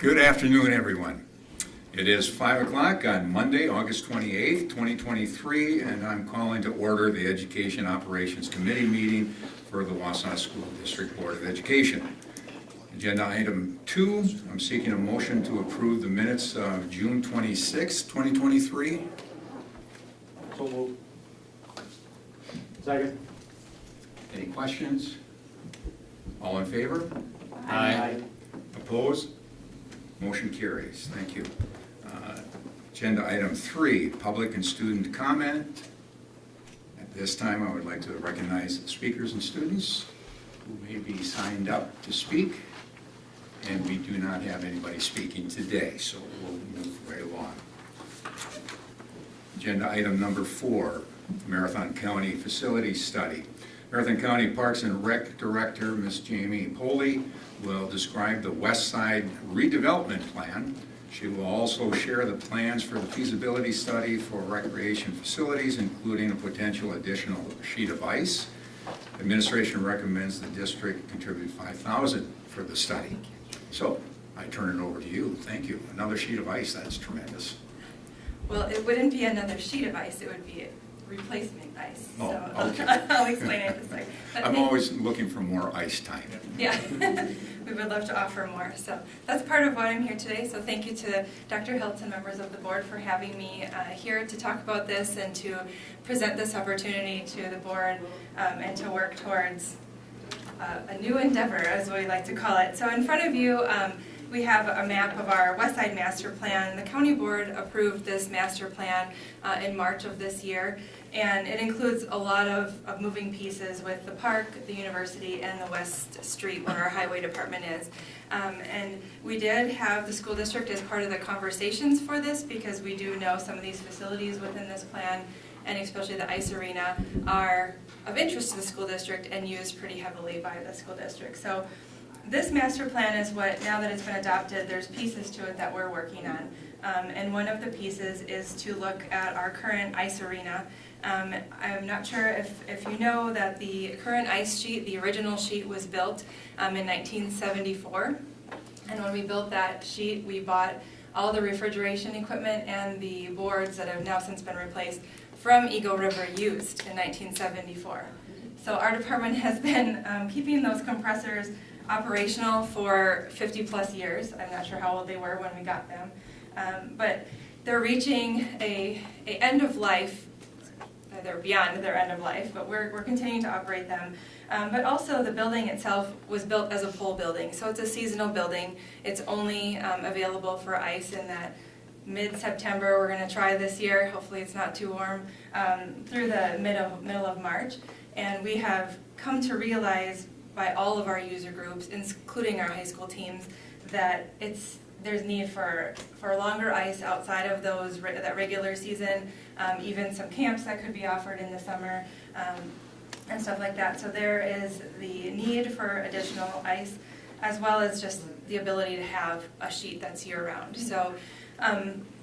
Good afternoon, everyone. It is 5 o'clock on Monday, August 28th, 2023, and I'm calling to order the Education Operations Committee meeting for the Wausau School District Board of Education. Agenda item 2, I'm seeking a motion to approve the minutes of June 26, 2023. So moved. Second. Any questions? All in favor? Aye. Opposed? Motion carries. Thank you. Agenda item 3, public and student comment. At this time, I would like to recognize the speakers and students who may be signed up to speak. And we do not have anybody speaking today, so we'll move right along. Agenda item number 4, Marathon County Facility Study. Marathon County Parks and Rec Director, Ms. Jamie Poley, will describe the West Side redevelopment plan. She will also share the plans for the feasibility study for recreation facilities, including a potential additional sheet of ice. Administration recommends the district contribute $5,000 for the study. So I turn it over to you. Thank you. Another sheet of ice, that's tremendous. Well, it wouldn't be another sheet of ice, it would be replacement ice. Oh, so okay. I'll explain it this way. I'm always looking for more ice time. Yeah, we would love to offer more. So that's part of why I'm here today. So thank you to Dr. Hiltz and members of the board for having me here to talk about this and to present this opportunity to the board and to work towards a new endeavor, as we like to call it. So in front of you, we have a map of our West Side Master Plan. The county board approved this master plan in March of this year, and it includes a lot of moving pieces with the park, the university, and the West Street where our highway department is. And we did have the school district as part of the conversations for this because we do know some of these facilities within this plan, and especially the ice arena, are of interest to the school district and used pretty heavily by the school district. So this master plan is what, now that it's been adopted, there's pieces to it that we're working on. And one of the pieces is to look at our current ice arena. I'm not sure if you know that the current ice sheet, the original sheet, was built in 1974. And when we built that sheet, we bought all the refrigeration equipment and the boards that have now since been replaced from Eagle River used in 1974. So our department has been keeping those compressors operational for 50 plus years. I'm not sure how old they were when we got them. But they're reaching a end of life. They're beyond their end of life, but we're continuing to operate them. But also the building itself was built as a pole building, so it's a seasonal building. It's only available for ice in that mid-September. We're going to try this year. Hopefully it's not too warm through the middle of March. And we have come to realize by all of our user groups, including our high school teams, that there's need for longer ice outside of that regular season, even some camps that could be offered in the summer, and stuff like that. So there is the need for additional ice, as well as just the ability to have a sheet that's year-round. So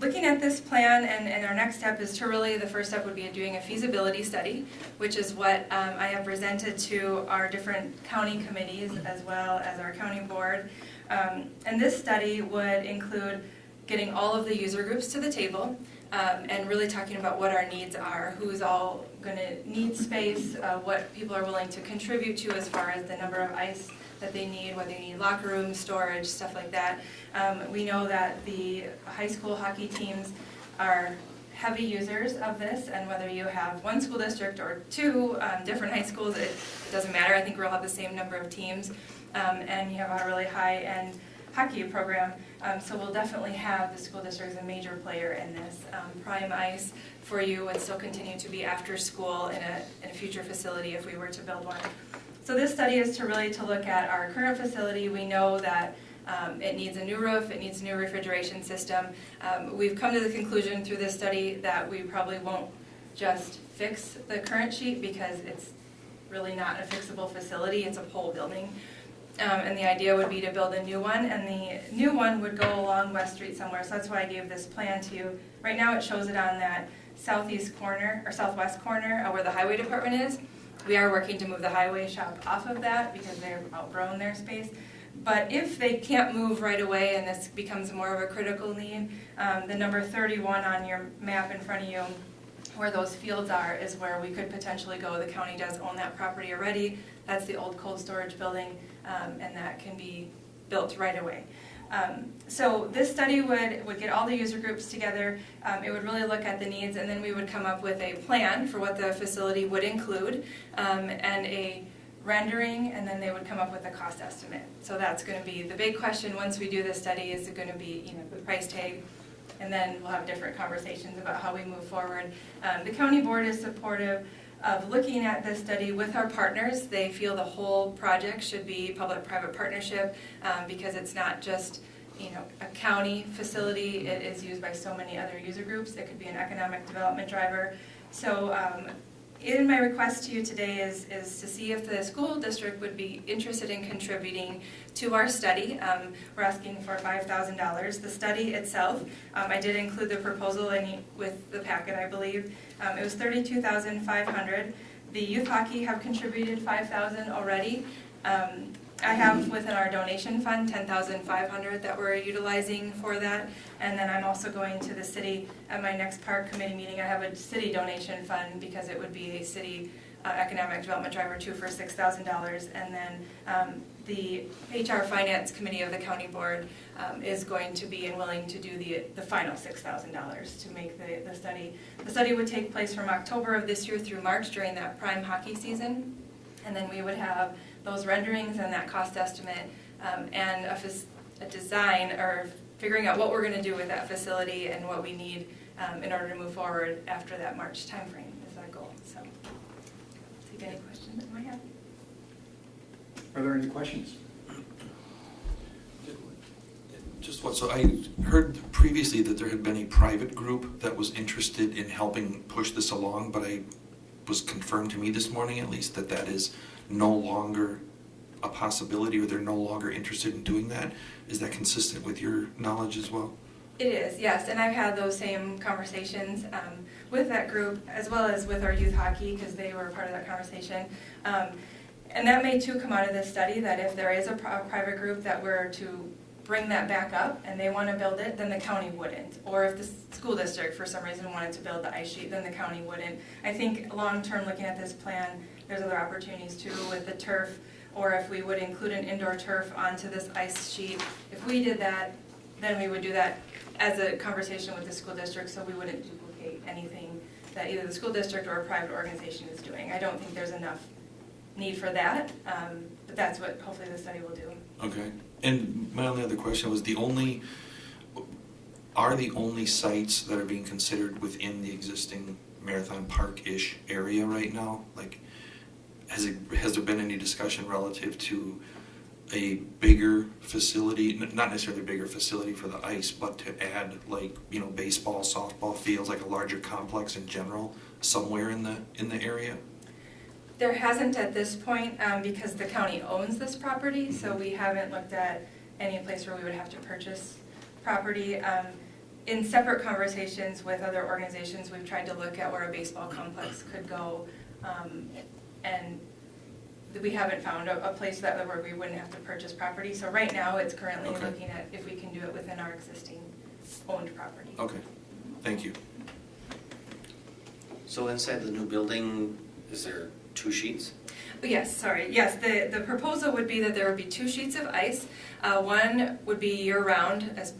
looking at this plan, and our next step is to really, the first step would be doing a feasibility study, which is what I have presented to our different county committees as well as our county board. And this study would include getting all of the user groups to the table and really talking about what our needs are, who's all going to need space, what people are willing to contribute to as far as the number of ice that they need, whether you need locker rooms, storage, stuff like that. We know that the high school hockey teams are heavy users of this, and whether you have one school district or two different high schools, it doesn't matter. I think we'll have the same number of teams, and you have a really high-end hockey program, so we'll definitely have the school district as a major player in this. Prime ice for you would still continue to be after school in a future facility if we were to build one. So this study is to really look at our current facility. We know that it needs a new roof, it needs a new refrigeration system. We've come to the conclusion through this study that we probably won't just fix the current sheet because it's really not a fixable facility, it's a pole building. And the idea would be to build a new one, and the new one would go along West Street somewhere, so that's why I gave this plan to you. Right now it shows it on that southeast corner, or southwest corner, where the highway department is. We are working to move the highway shop off of that because they've outgrown their space. But if they can't move right away and this becomes more of a critical need, the number 31 on your map in front of you, where those fields are, is where we could potentially go. The county does own that property already. That's the old cold storage building, and that can be built right away. So this study would get all the user groups together. It would really look at the needs, and then we would come up with a plan for what the facility would include, and a rendering, and then they would come up with a cost estimate. So that's going to be the big question once we do this study. Is it going to be, the price tag? And then we'll have different conversations about how we move forward. The county board is supportive of looking at this study with our partners. They feel the whole project should be public-private partnership, because it's not just a county facility. It is used by so many other user groups. It could be an economic development driver. So in my request to you today is to see if the school district would be interested in contributing to our study. We're asking for $5,000. The study itself, I did include the proposal with the packet, I believe. It was $32,500. The youth hockey have contributed $5,000 already. I have within our donation fund $10,500 that we're utilizing for that, and then I'm also going to the city at my next park committee meeting. I have a city donation fund because it would be a city economic development driver too for $6,000, and then the HR finance committee of the county board is going to be and willing to do the final $6,000 to make the study. The study would take place from October of this year through March during that prime hockey season, and then we would have those renderings and that cost estimate, and a design, or figuring out what we're going to do with that facility and what we need in order to move forward after that March timeframe is our goal. So, take any questions that you might have. Are there any questions? Just what, so I heard previously that there had been a private group that was interested in helping push this along, but I was confirmed to me this morning at least that that is no longer a possibility, or they're no longer interested in doing that. Is that consistent with your knowledge as well? It is, yes, and I've had those same conversations with that group, as well as with our youth hockey, because they were part of that conversation. And that may too come out of this study, that if there is a private group that were to bring that back up and they want to build it, then the county wouldn't. Or if the school district for some reason wanted to build the ice sheet, then the county wouldn't. I think long-term, looking at this plan, there's other opportunities too with the turf, or if we would include an indoor turf onto this ice sheet. If we did that, then we would do that as a conversation with the school district, so we wouldn't duplicate anything that either the school district or a private organization is doing. I don't think there's enough need for that, but that's what hopefully the study will do. Okay. And my only other question was are the only sites that are being considered within the existing Marathon Park-ish area right now? Like, has there been any discussion relative to a bigger facility, not necessarily a bigger facility for the ice, but to add baseball, softball fields, like a larger complex in general, somewhere in the area? There hasn't at this point, because the county owns this property, so we haven't looked at any place where we would have to purchase property. In separate conversations with other organizations, we've tried to look at where a baseball complex could go, and we haven't found a place where we wouldn't have to purchase property. So right now, it's currently looking at if we can do it within our existing owned property. Okay, thank you. So inside the new building, is there 2 sheets? Yes, sorry. Yes, the proposal would be that there would be 2 sheets of ice. One would be year-round, as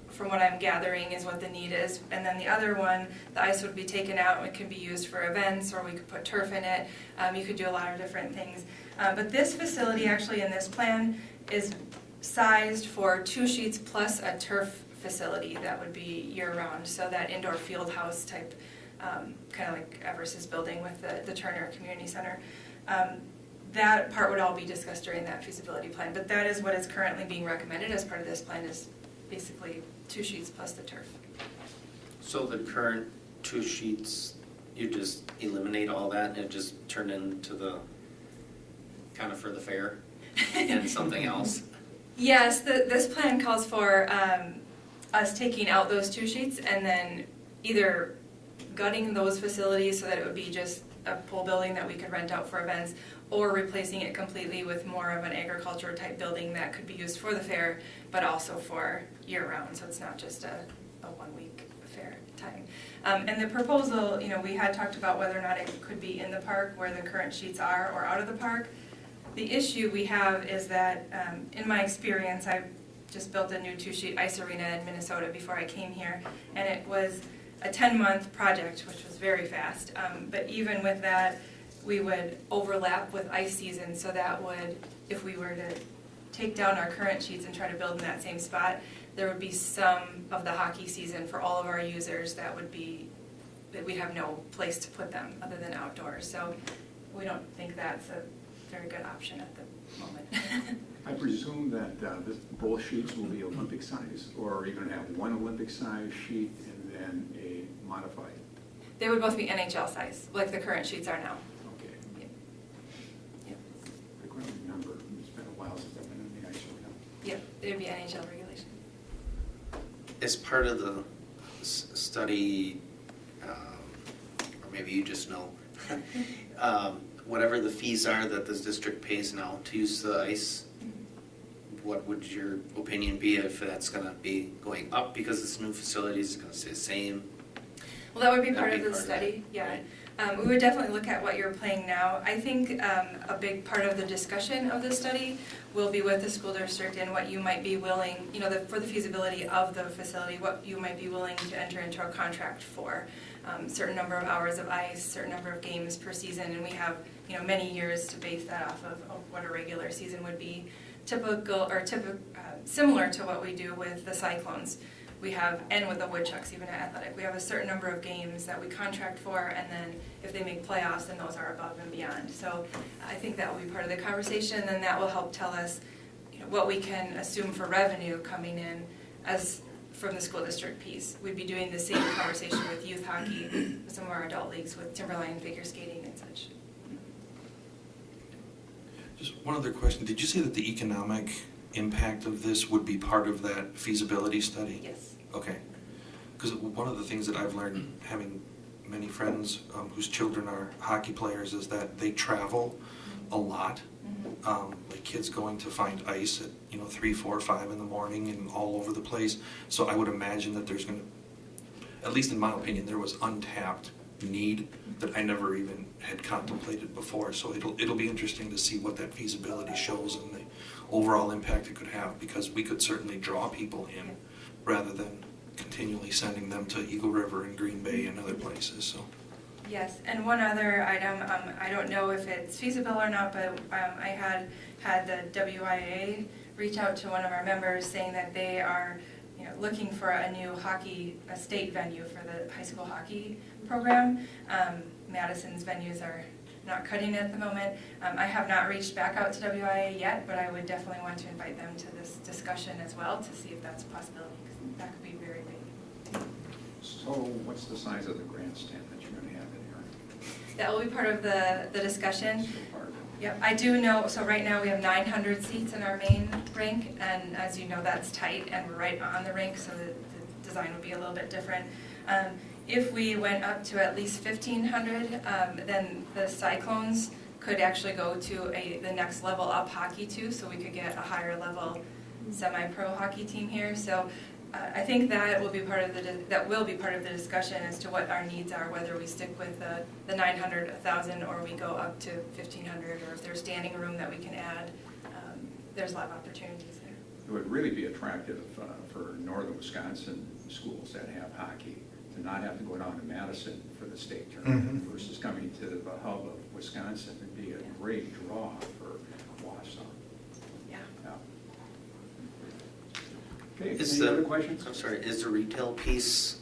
from what I'm gathering is what the need is, and then the other one, the ice would be taken out and it could be used for events, or we could put turf in it. You could do a lot of different things. But this facility actually in this plan is sized for 2 sheets plus a turf facility that would be year-round, so that indoor field house type, kind of like Everest's building with the Turner Community Center. That part would all be discussed during that feasibility plan, but that is what is currently being recommended as part of this plan, is basically 2 sheets plus the turf. So the current 2 sheets, you just eliminate all that and it just turned into the kind of for the fair and something else? Yes, this plan calls for us taking out those 2 sheets and then either gutting those facilities so that it would be just a pool building that we could rent out for events, or replacing it completely with more of an agriculture type building that could be used for the fair, but also for year-round, so it's not just a one-week fair time. And the proposal, we had talked about whether or not it could be in the park where the current sheets are or out of the park. The issue we have is that, in my experience, I just built a new 2-sheet ice arena in Minnesota before I came here, and it was a 10-month project, which was very fast. But even with that, we would overlap with ice season, so that would, if we were to take down our current sheets and try to build in that same spot, there would be some of the hockey season for all of our users that we'd have no place to put them other than outdoors. So we don't think that's a very good option at the moment. I presume that both sheets will be Olympic size, or are you going to have one Olympic size sheet and then a modified? They would both be NHL size, like the current sheets are now. Okay. Yep. Yep. I couldn't remember. It's been a while since I've been in the ice arena. Yep, it would be NHL regulation. As part of the study, or maybe you just know, whatever the fees are that this district pays now to use the ice, what would your opinion be if that's gonna be going up because it's new facilities, it's gonna stay the same? Well, that would be part That'd of be the part of study, that, yeah. right. We would definitely look at what you're paying now. I think a big part of the discussion of the study will be with the school district and what you might be willing, for the feasibility of the facility, what you might be willing to enter into a contract for. Certain number of hours of ice, certain number of games per season, and we have, many years to base that off of what a regular season would be. Similar to what we do with the Cyclones. We have, and with the Woodchucks, even at Athletic, we have a certain number of games that we contract for, and then if they make playoffs, then those are above and beyond. So I think that will be part of the conversation, and that will help tell us, what we can assume for revenue coming in as from the school district piece. We'd be doing the same conversation with youth hockey, with some of our adult leagues, with Timberline figure skating and such. Just one other question. Did you say that the economic impact of this would be part of that feasibility study? Yes. Okay. Because one of the things that I've learned, having many friends whose children are hockey players, is that they travel a lot. Like kids going to find ice at 3, 4, 5 in the morning and all over the place. So I would imagine that there's going to, at least in my opinion, there was untapped need that I never even had contemplated before. So it'll be interesting to see what that feasibility shows and the overall impact it could have, because we could certainly draw people in rather than continually sending them to Eagle River and Green Bay and other places. So. Yes, and one other item, I don't know if it's feasible or not, but I had the WIA reach out to one of our members saying that they are looking for a new a state venue for the high school hockey program. Madison's venues are not cutting it at the moment. I have not reached back out to WIA yet, but I would definitely want to invite them to this discussion as well to see if that's a possibility, because that could be very big. So what's the size of the grandstand that you're going to have in here? That will be part of the discussion. Still part of it? Yep, I do know, so right now we have 900 seats in our main rink, and as you know, that's tight, and we're right on the rink, so the design would be a little bit different. If we went up to at least 1,500, then the Cyclones could actually go to the next level up hockey too, so we could get a higher level semi-pro hockey team here. So I think that will be part of the discussion as to what our needs are, whether we stick with the 900, 1,000, or we go up to 1,500, or if there's standing room that we can add. There's a lot of opportunities there. It would really be attractive for northern Wisconsin schools that have hockey to not have to go down to Madison for the state tournament versus coming to the hub of Wisconsin. Would be a great draw for Wausau. Yeah. Okay, Is any other questions? I'm sorry, is the retail piece,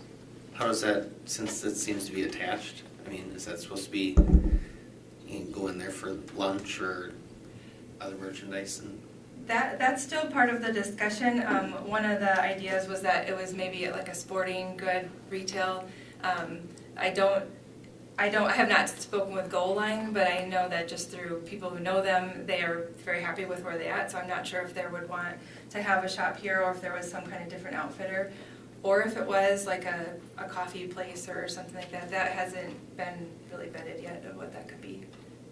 how is that, since it seems to be attached? I mean, is that supposed to be, you can go in there for lunch or other merchandise? And That's still part of the discussion. One of the ideas was that it was maybe like a sporting good retail. I have not spoken with Goal Line, but I know that just through people who know them, they are very happy with where they're at. So I'm not sure if they would want to have a shop here or if there was some kind of different outfitter Or if it was like a coffee place or something like that, that hasn't been really vetted yet of what that could be.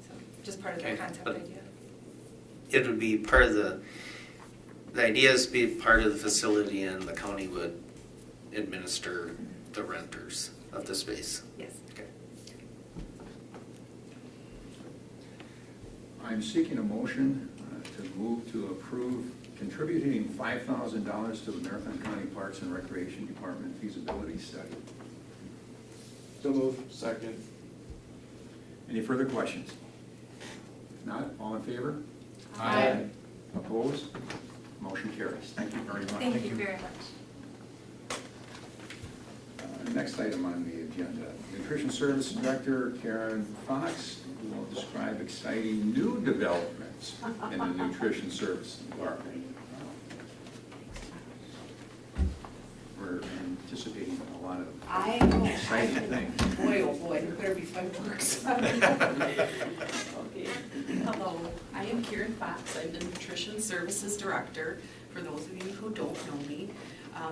So just part of the Okay, concept but- idea. It would be part of the idea is to be part of the facility and the county would administer the renters of the space. Yes. Okay. I'm seeking a motion to move to approve contributing $5,000 to the Marathon County Parks and Recreation Department feasibility study. So moved. Second. Any further questions? If not, all in favor? Aye. Opposed? Motion carries. Thank you very much. Thank you very much. Next item on the agenda, Nutrition Service Director Karen Fox will describe exciting new developments in the nutrition service department. We're anticipating a lot of I know. exciting things. Boy, oh boy, there better be fireworks. Okay. Hello, I am Karen Fox. I'm the Nutrition Services Director, for those of you who don't know me.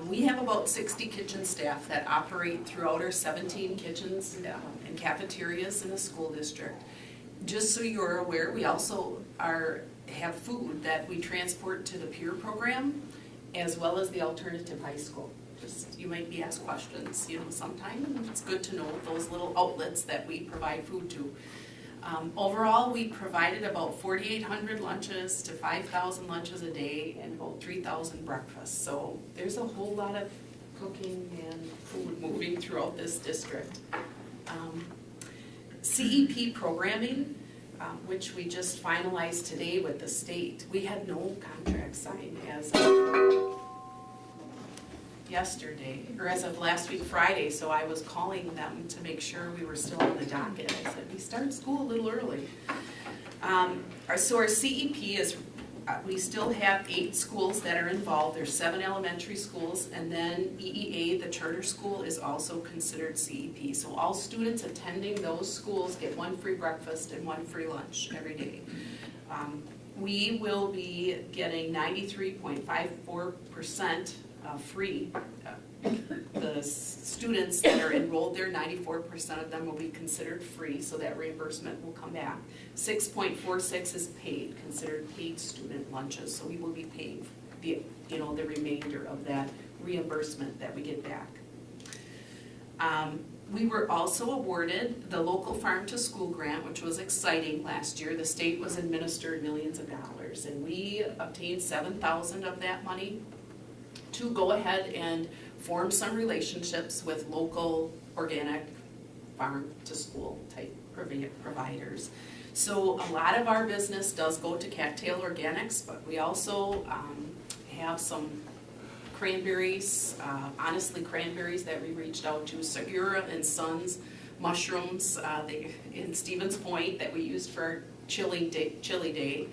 We have about 60 kitchen staff that operate throughout our 17 kitchens and cafeterias in the school district. Just so you're aware, we also have food that we transport to the peer program as well as the alternative high school. Just, you might be asked questions, sometime, and it's good to know those little outlets that we provide food to. Overall, we provided about 4,800 lunches to 5,000 lunches a day and about 3,000 breakfasts. So there's a whole lot of cooking and food moving throughout this district. CEP programming, which we just finalized today with the state. We had no contract signed as of yesterday, or as of last week Friday, so I was calling them to make sure we were still on the docket. I said, we start school a little early. So our CEP is, we still have 8 schools that are involved. There's 7 elementary schools, and then EEA, the charter school, is also considered CEP. So all students attending those schools get 1 free breakfast and 1 free lunch every day. We will be getting 93.54% free. The students that are enrolled there, 94% of them will be considered free, so that reimbursement will come back. 6.46 is paid, considered paid student lunches, so we will be paying the remainder of that reimbursement that we get back. We were also awarded the local farm to school grant, which was exciting last year. The state was administered millions of dollars, and we obtained $7,000 of that money to go ahead and form some relationships with local organic farm to school type providers. So a lot of our business does go to Cattail Organics, but we also have some cranberries, honestly cranberries that we reached out to, Segura and Sons mushrooms in Stevens Point that we used for our chili day,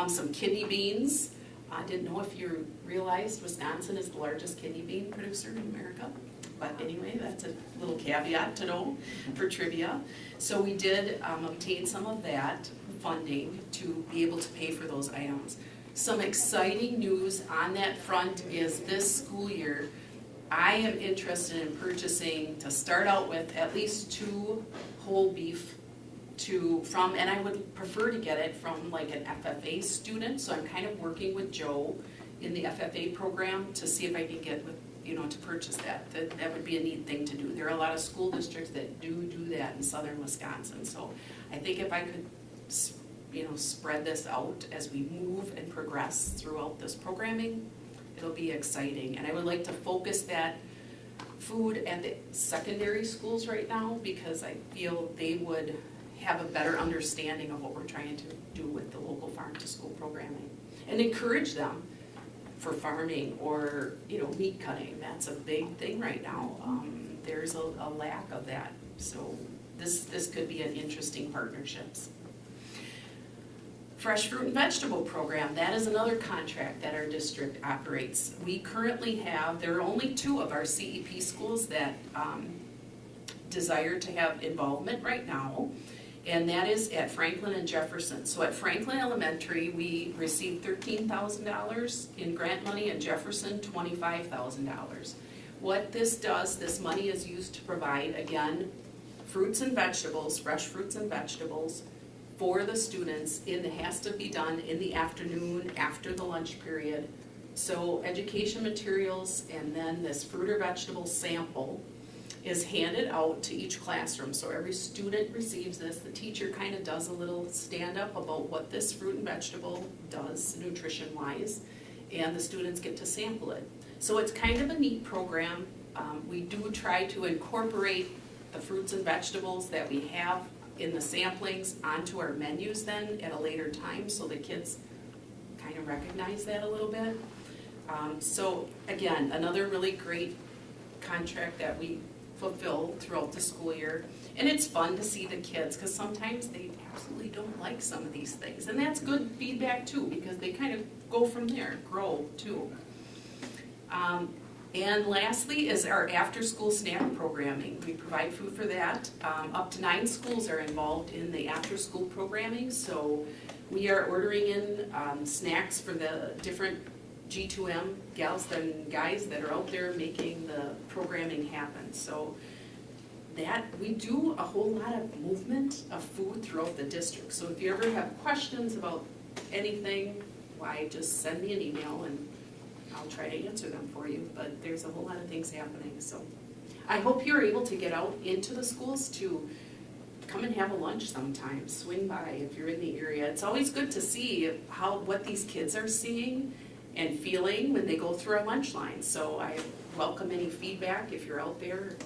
some kidney beans. I didn't know if you realized Wisconsin is the largest kidney bean producer in America. But anyway, that's a little caveat to know for trivia. So we did obtain some of that funding to be able to pay for those items. Some exciting news on that front is this school year, I am interested in purchasing, to start out with, at least 2 whole beef and I would prefer to get it from like an FFA student, so I'm kind of working with Joe in the FFA program to see if I can get to purchase that. That would be a neat thing to do. There are a lot of school districts that do that in southern Wisconsin, so I think if I could spread this out as we move and progress throughout this programming, it'll be exciting. And I would like to focus that food at the secondary schools right now, because I feel they would have a better understanding of what we're trying to do with the local farm to school programming, and encourage them for farming or meat cutting. That's a big thing right now. There's a lack of that, so this could be an interesting partnerships. Fresh fruit and vegetable program, that is another contract that our district operates. We currently have, there are only 2 of our CEP schools that desire to have involvement right now, and that is at Franklin and Jefferson. So at Franklin Elementary, we received $13,000 in grant money, and Jefferson $25,000. What this does, this money is used to provide, again, fruits and vegetables, fresh fruits and vegetables for the students. It has to be done in the afternoon after the lunch period. So education materials and then this fruit or vegetable sample is handed out to each classroom. So every student receives this. The teacher kind of does a little stand-up about what this fruit and vegetable does nutrition-wise, and the students get to sample it. So it's kind of a neat program. We do try to incorporate the fruits and vegetables that we have in the samplings onto our menus then at a later time, so the kids kind of recognize that a little bit. So again, another really great contract that we fulfill throughout the school year. And it's fun to see the kids, because sometimes they absolutely don't like some of these things. And that's good feedback too, because they kind of go from there, grow too. And lastly is our after-school snack programming. We provide food for that. Up to 9 schools are involved in the after-school programming, so we are ordering in snacks for the different G2M gals and guys that are out there making the programming happen. So that, we do a whole lot of movement of food throughout the district. So if you ever have questions about anything, why, just send me an email and I'll try to answer them for you. But there's a whole lot of things happening. So I hope you're able to get out into the schools to come and have a lunch sometime. Swing by if you're in the area. It's always good to see what these kids are seeing and feeling when they go through our lunch line. So I welcome any feedback if you're out there,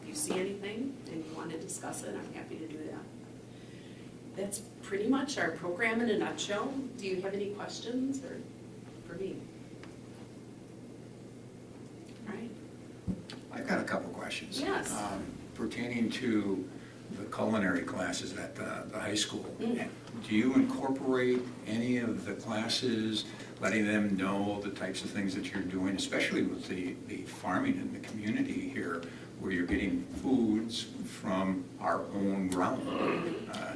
if you see anything and you want to discuss it, I'm happy to do that. That's pretty much our program in a nutshell. Do you have any questions or for me? All right. I've got a couple questions. Yes. Pertaining to the culinary classes at the high school. Mm. Do you incorporate any of the classes, letting them know the types of things that you're doing, especially with the farming in the community here, where you're getting foods from our own ground?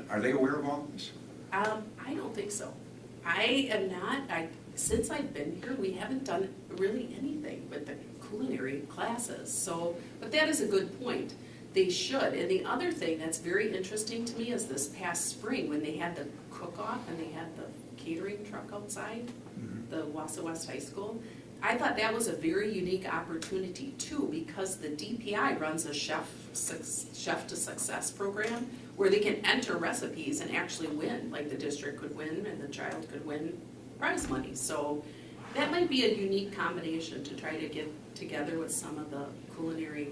Are they aware of all this? I don't think so. I am not. Since I've been here, we haven't done really anything with the culinary classes. So, but that is a good point. They should. And the other thing that's very interesting to me is this past spring when they had the cook-off and they had the catering truck outside, the Wausau West High School. I thought that was a very unique opportunity too, because the DPI runs a chef to success program where they can enter recipes and actually win, like the district could win and the child could win prize money. So that might be a unique combination to try to get together with some of the culinary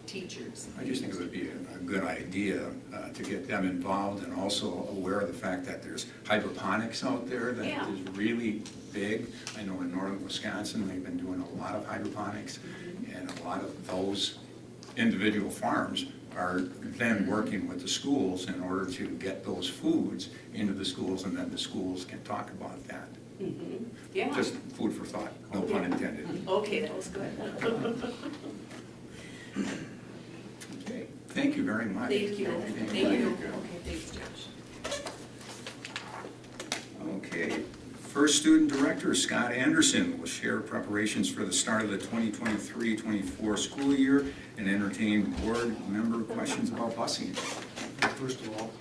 teachers. I just think it would be a good idea to get them involved and also aware of the fact that there's hydroponics out there that Yeah. is really big. I know in northern Wisconsin, they've been doing a lot of hydroponics, and a lot of those individual farms are then working with the schools in order to get those foods into the schools, and then the schools can talk about that. Mm-hmm. Yeah. Just food for thought, no pun intended. Okay, that was good. Okay, thank you very much. Thank you. Everything. Thank you. Okay, thanks, Josh. Okay, first student director, Scott Anderson, will share preparations for the start of the 2023-24 school year and entertain board member questions about busing. First of all,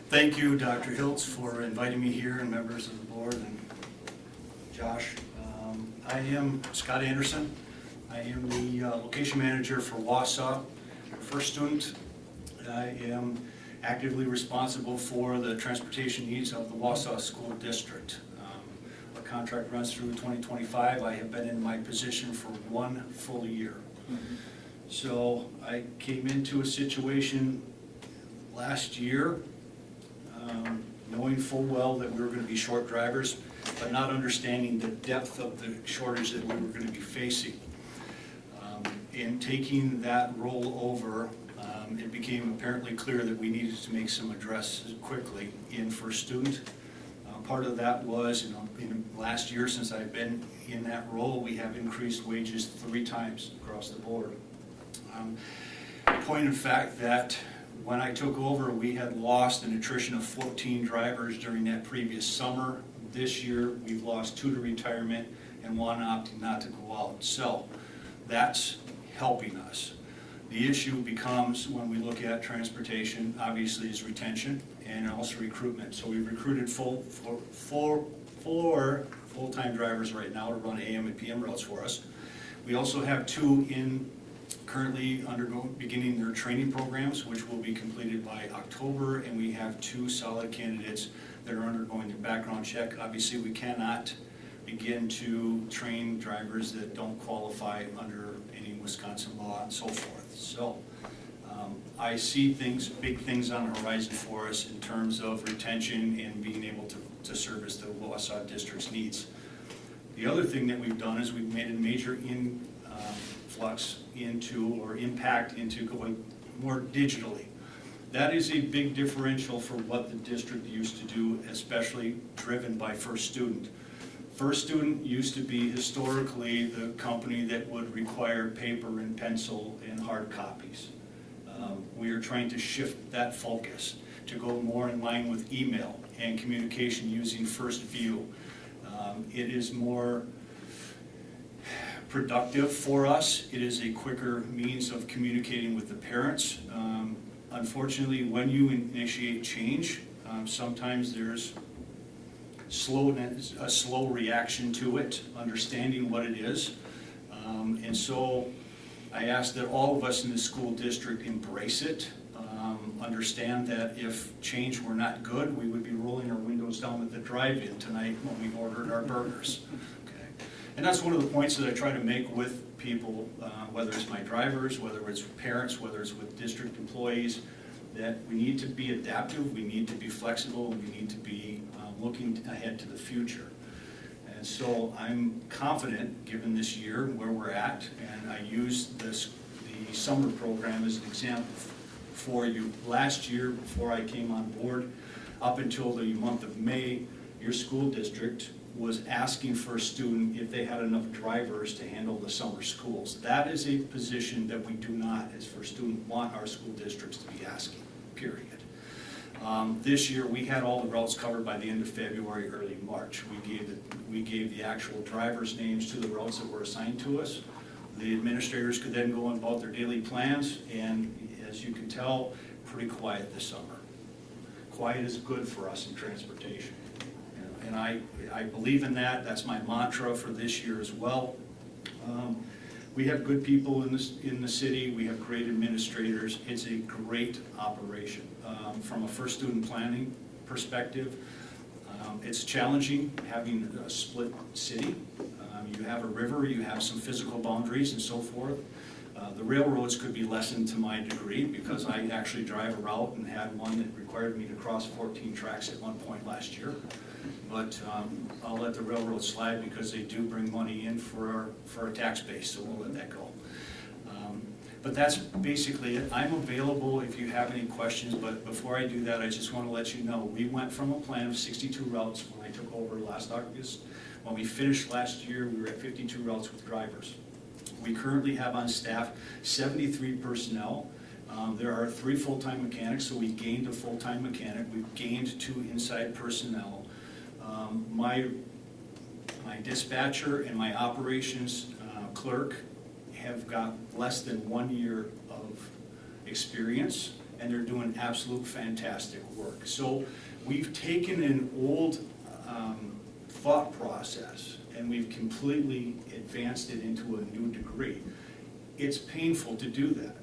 thank you, Dr. Hiltz, for inviting me here and members of the board and Josh. I am Scott Anderson. I am the location manager for Wausau. First student, I am actively responsible for the transportation needs of the Wausau School District. Our contract runs through 2025. I have been in my position for 1 full year. So I came into a situation last year, knowing full well that we were going to be short drivers, but not understanding the depth of the shortage that we were going to be facing. In taking that role over, it became apparently clear that we needed to make some addresses quickly in first student. Part of that was, in last year since I've been in that role, we have increased wages 3 times across the board. Point in fact that when I took over, we had lost an attrition of 14 drivers during that previous summer. This year, we've lost 2 to retirement and 1 opting not to go out. So that's helping us. The issue becomes, when we look at transportation, obviously, is retention and also recruitment. So we've recruited four full-time drivers right now to run AM and PM routes for us. We also have two currently beginning their training programs, which will be completed by October, and we have two solid candidates that are undergoing their background check. Obviously, we cannot begin to train drivers that don't qualify under any Wisconsin law and so forth. So I see big things on the horizon for us in terms of retention and being able to service the Wausau district's needs. The other thing that we've done is we've made a major influx impact into going more digitally. That is a big differential for what the district used to do, especially driven by First Student. First Student used to be historically the company that would require paper and pencil and hard copies. We are trying to shift that focus to go more in line with email and communication using First View. It is more productive for us. It is a quicker means of communicating with the parents. Unfortunately, when you initiate change, sometimes there's a slow reaction to it, understanding what it is. And so I ask that all of us in the school district embrace it, understand that if change were not good, we would be rolling our windows down at the drive-in tonight when we ordered our burgers. Okay. And that's one of the points that I try to make with people, whether it's my drivers, whether it's parents, whether it's with district employees, that we need to be adaptive, we need to be flexible, and we need to be looking ahead to the future. And so I'm confident, given this year where we're at, and I use the summer program as an example for you. Last year, before I came on board, up until the month of May, your school district was asking for a student if they had enough drivers to handle the summer schools. That is a position that we do not, as First Student, want our school districts to be asking, period. This year, we had all the routes covered by the end of February, early March. We gave the actual drivers' names to the routes that were assigned to us. The administrators could then go about their daily plans, and as you can tell, pretty quiet this summer. Quiet is good for us in transportation. And I believe in that. That's my mantra for this year as well. We have good people in the city. We have great administrators. It's a great operation. From a First Student planning perspective, it's challenging having a split city. You have a river, you have some physical boundaries and so forth. The railroads could be lessened to my degree because I actually drive a route and had one that required me to cross 14 tracks at one point last year. But I'll let the railroad slide because they do bring money in for our tax base, so we'll let that go. But that's basically it. I'm available if you have any questions, but before I do that, I just want to let you know, we went from a plan of 62 routes when I took over last August. When we finished last year, we were at 52 routes with drivers. We currently have on staff 73 personnel. There are 3 full-time mechanics, so we gained a full-time mechanic. We've gained 2 inside personnel. My dispatcher and my operations clerk have got less than 1 year of experience, and they're doing absolute fantastic work. So we've taken an old thought process and we've completely advanced it into a new degree. It's painful to do that.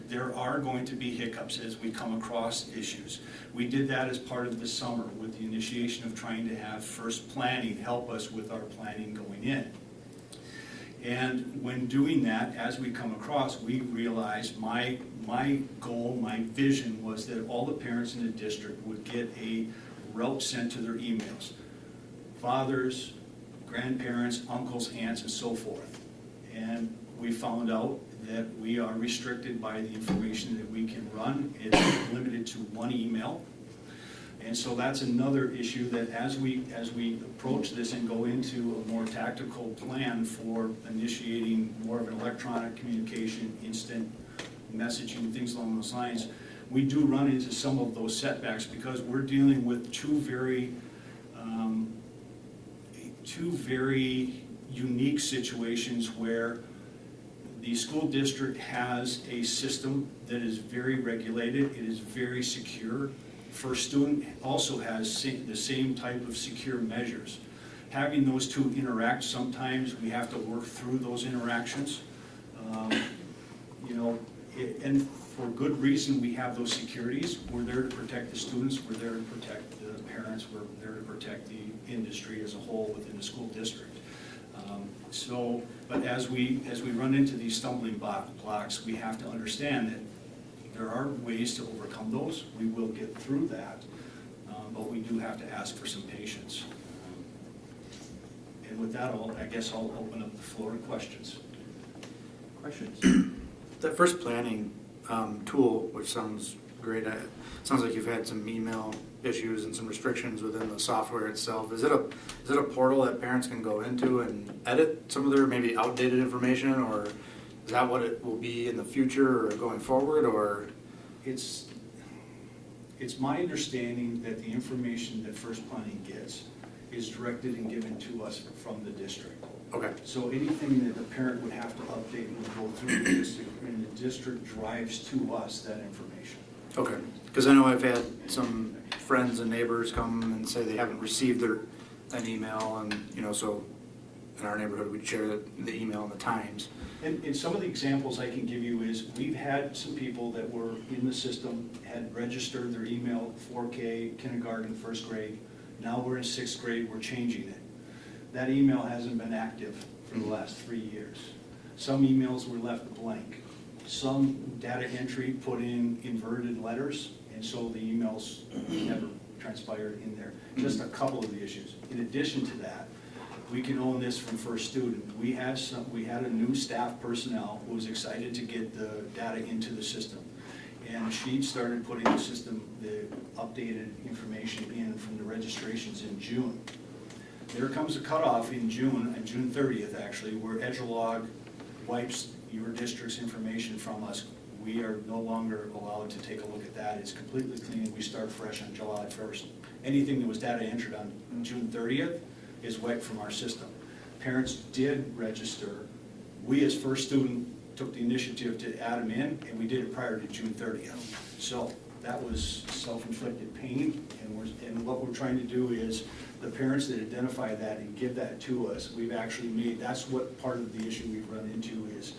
There are going to be hiccups as we come across issues. We did that as part of the summer with the initiation of trying to have First Planning help us with our planning going in. And when doing that, as we come across, we realized my goal, my vision was that all the parents in the district would get a route sent to their emails. Fathers, grandparents, uncles, aunts, and so forth. And we found out that we are restricted by the information that we can run. It's limited to 1 email. And so that's another issue that as we approach this and go into a more tactical plan for initiating more of an electronic communication, instant messaging, things along those lines, we do run into some of those setbacks because we're dealing with two very unique situations where The school district has a system that is very regulated, it is very secure. First Student also has the same type of secure measures. Having those two interact, sometimes we have to work through those interactions. You know, and for good reason, we have those securities. We're there to protect the students, we're there to protect the parents, we're there to protect the industry as a whole within the school district. But as we run into these stumbling blocks, we have to understand that there are ways to overcome those. We will get through that, but we do have to ask for some patience. And with that, I guess I'll open up the floor to questions. Questions? That first planning tool, which sounds great, sounds like you've had some email issues and some restrictions within the software itself. Is it a portal that parents can go into and edit some of their maybe outdated information, or is that what it will be in the future or going forward, or? It's my understanding that the information that First Planning gets is directed and given to us from the district. Okay. So anything that the parent would have to update would go through the district, and the district drives to us that information. Okay, because I know I've had some friends and neighbors come and say they haven't received an email, and, you know, so in our neighborhood, we'd share the email and the times. And some of the examples I can give you is, we've had some people that were in the system, had registered their email 4K, kindergarten, first grade. Now we're in sixth grade, we're changing it. That email hasn't been active for the last 3 years. Some emails were left blank. Some data entry put in inverted letters, and so the emails never transpired in there. Just a couple of the issues. In addition to that, we can own this from First Student. We had a new staff personnel who was excited to get the data into the system. And she started putting the system, the updated information in from the registrations in June. There comes a cutoff in June, on June 30th actually, where Edgelog wipes your district's information from us. We are no longer allowed to take a look at that. It's completely clean, and we start fresh on July 1st. Anything that was data entered on June 30th is wiped from our system. Parents did register. We, as First Student, took the initiative to add them in, and we did it prior to June 30th. So that was self-inflicted pain, and what we're trying to do is, the parents that identify that and give that to us, we've actually made, that's what part of the issue we've run into is,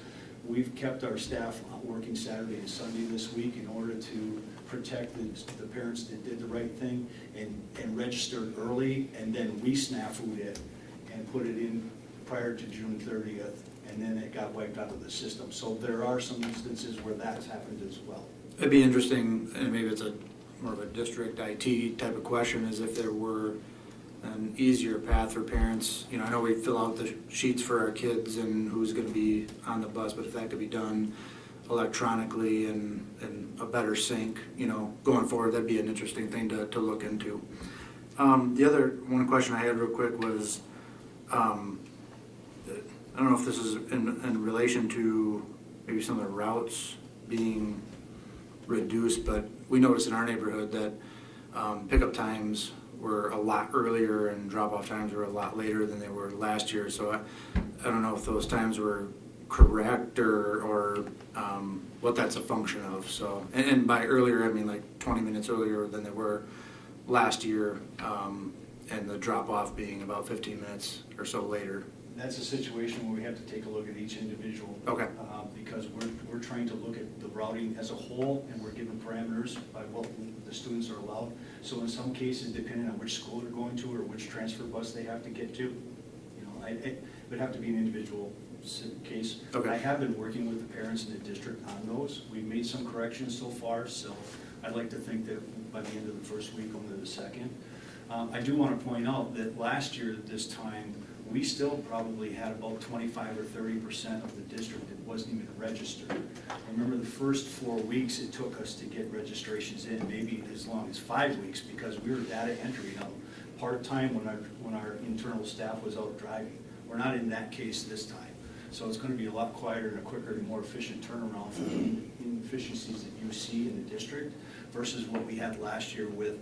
we've kept our staff working Saturday and Sunday this week in order to protect the parents that did the right thing and registered early, and then we snafu'd it and put it in prior to June 30th, and then it got wiped out of the system. So there are some instances where that's happened as well. It'd be interesting, and maybe it's more of a district IT type of question, is if there were an easier path for parents. You know, I know we fill out the sheets for our kids and who's going to be on the bus, but if that could be done electronically and a better sync, you know, going forward, that'd be an interesting thing to look into. The other one question I had real quick was, I don't know if this is in relation to maybe some of the routes being reduced, but we noticed in our neighborhood that pickup times were a lot earlier and drop-off times were a lot later than they were last year. So I don't know if those times were correct or what that's a function of. So, and by earlier, I mean like 20 minutes earlier than they were last year, and the drop-off being about 15 minutes or so later. That's a situation where we have to take a look at each individual. Okay. Because we're trying to look at the routing as a whole, and we're given parameters by what the students are allowed. So in some cases, depending on which school they're going to or which transfer bus they have to get to, you know, it would have to be an individual case. Okay. I have been working with the parents in the district on those. We've made some corrections so far, so I'd like to think that by the end of the first week, onto the second. I do want to point out that last year at this time, we still probably had about 25 or 30% of the district that wasn't even registered. Remember, the first 4 weeks it took us to get registrations in, maybe as long as 5 weeks, because we were data entering them part-time when our internal staff was out driving. We're not in that case this time. So it's going to be a lot quieter and a quicker and more efficient turnaround for the inefficiencies that you see in the district versus what we had last year with,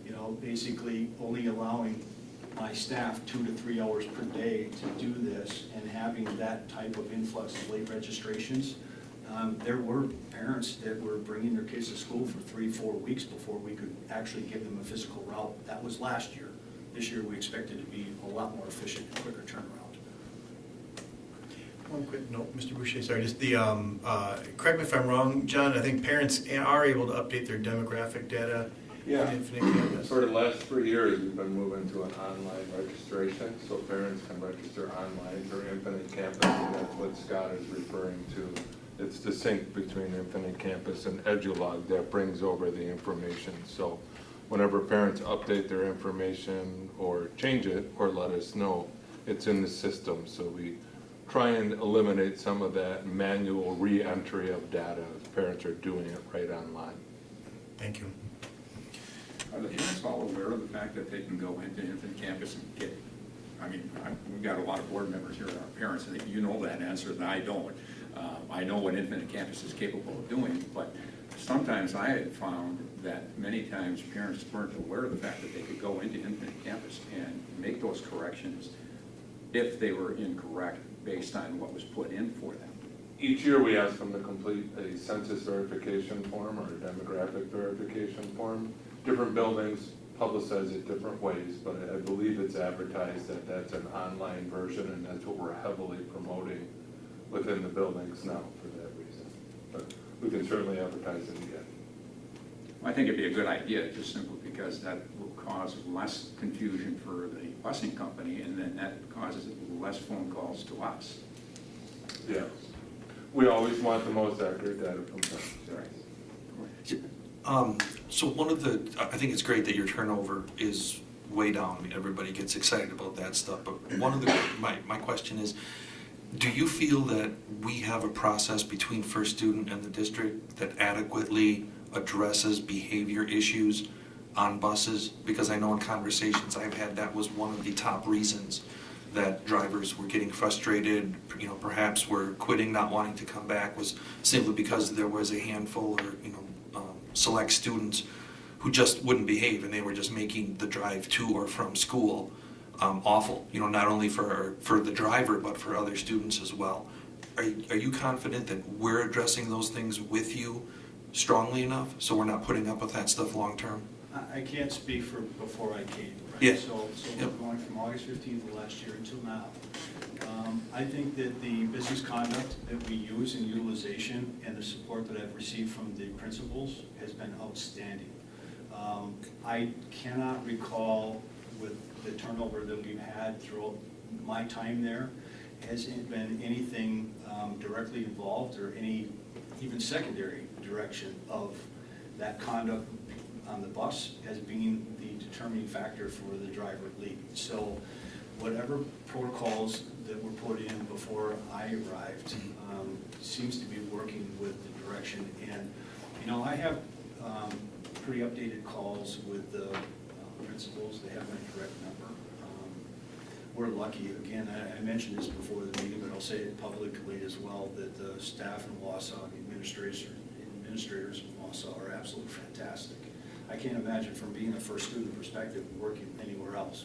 you know, basically only allowing my staff 2 to 3 hours per day to do this, and having that type of influx of late registrations, there were parents that were bringing their kids to school for 3-4 weeks before we could actually give them a physical route. That was last year. This year, we expect it to be a lot more efficient and quicker turnaround. One quick note, Mr. Boucher, sorry, just the, correct me if I'm wrong, John, I think parents are able to update their demographic data Yeah, in Infinite Campus. for the last 3 years, we've been moving to an online registration, so parents can register online for Infinite Campus, and that's what Scott is referring to. It's the sync between Infinite Campus and EduLog that brings over the information. So whenever parents update their information or change it or let us know, it's in the system. So we try and eliminate some of that manual re-entry of data if parents are doing it right online. Thank you. Are the parents all aware of the fact that they can go into Infinite Campus and get, we've got a lot of board members here that are parents, and you know that answer, and I don't. I know what Infinite Campus is capable of doing, but sometimes I have found that many times parents weren't aware of the fact that they could go into Infinite Campus and make those corrections if they were incorrect based on what was put in for them. Each year, we ask them to complete a census verification form or a demographic verification form. Different buildings publicize it different ways, but I believe it's advertised that that's an online version, and that's what we're heavily promoting within the buildings now for that reason. But we can certainly advertise it again. I think it'd be a good idea, just simply because that will cause less confusion for the busing company, and then that causes less phone calls to us. Yeah. We always want the most accurate data from parents. So one of the, I think it's great that your turnover is way down. I mean, everybody gets excited about that stuff, but one of the, my question is, do you feel that we have a process between First Student and the district that adequately addresses behavior issues on buses? Because I know in conversations I've had, that was one of the top reasons that drivers were getting frustrated, perhaps were quitting, not wanting to come back, was simply because there was a handful or, select students who just wouldn't behave, and they were just making the drive to or from school awful, not only for the driver, but for other students as well. Are you confident that we're addressing those things with you strongly enough, so we're not putting up with that stuff long-term? I can't speak for before I came, right? Yeah. So we're Yep. going from August 15th of last year until now. I think that the business conduct that we use in utilization and the support that I've received from the principals has been outstanding. I cannot recall with the turnover that we've had throughout my time there, has it been anything directly involved or any even secondary direction of that conduct on the bus as being the determining factor for the driver leaving. So whatever protocols that were put in before I arrived seems to be working with the direction. And, I have pretty updated calls with the principals. They have my direct number. We're lucky, again, I mentioned this before the meeting, but I'll say it publicly as well, that the staff in Wausau, the administrators in Wausau are absolutely fantastic. I can't imagine from being a first student perspective working anywhere else.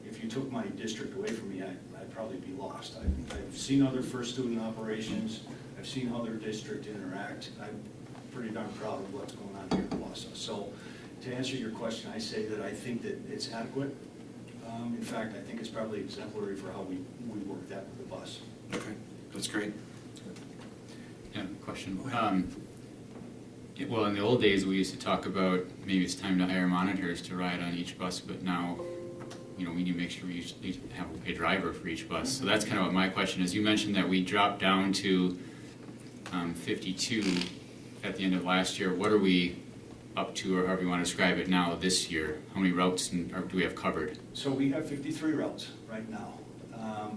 If you took my district away from me, I'd probably be lost. I've seen other first student operations, I've seen other districts interact. I'm pretty darn proud of what's going on here in Wausau. So to answer your question, I say that I think that it's adequate. In fact, I think it's probably exemplary for how we work that with the bus. Okay, that's great. Yeah, question. Well, in the old days, we used to talk about maybe it's time to hire monitors to ride on each bus, but now, we need to make sure we have a driver for each bus. So that's kind of what my question is. You mentioned that we dropped down to 52 at the end of last year. What are we up to, or however you want to describe it now this year? How many routes do we have covered? So we have 53 routes right now,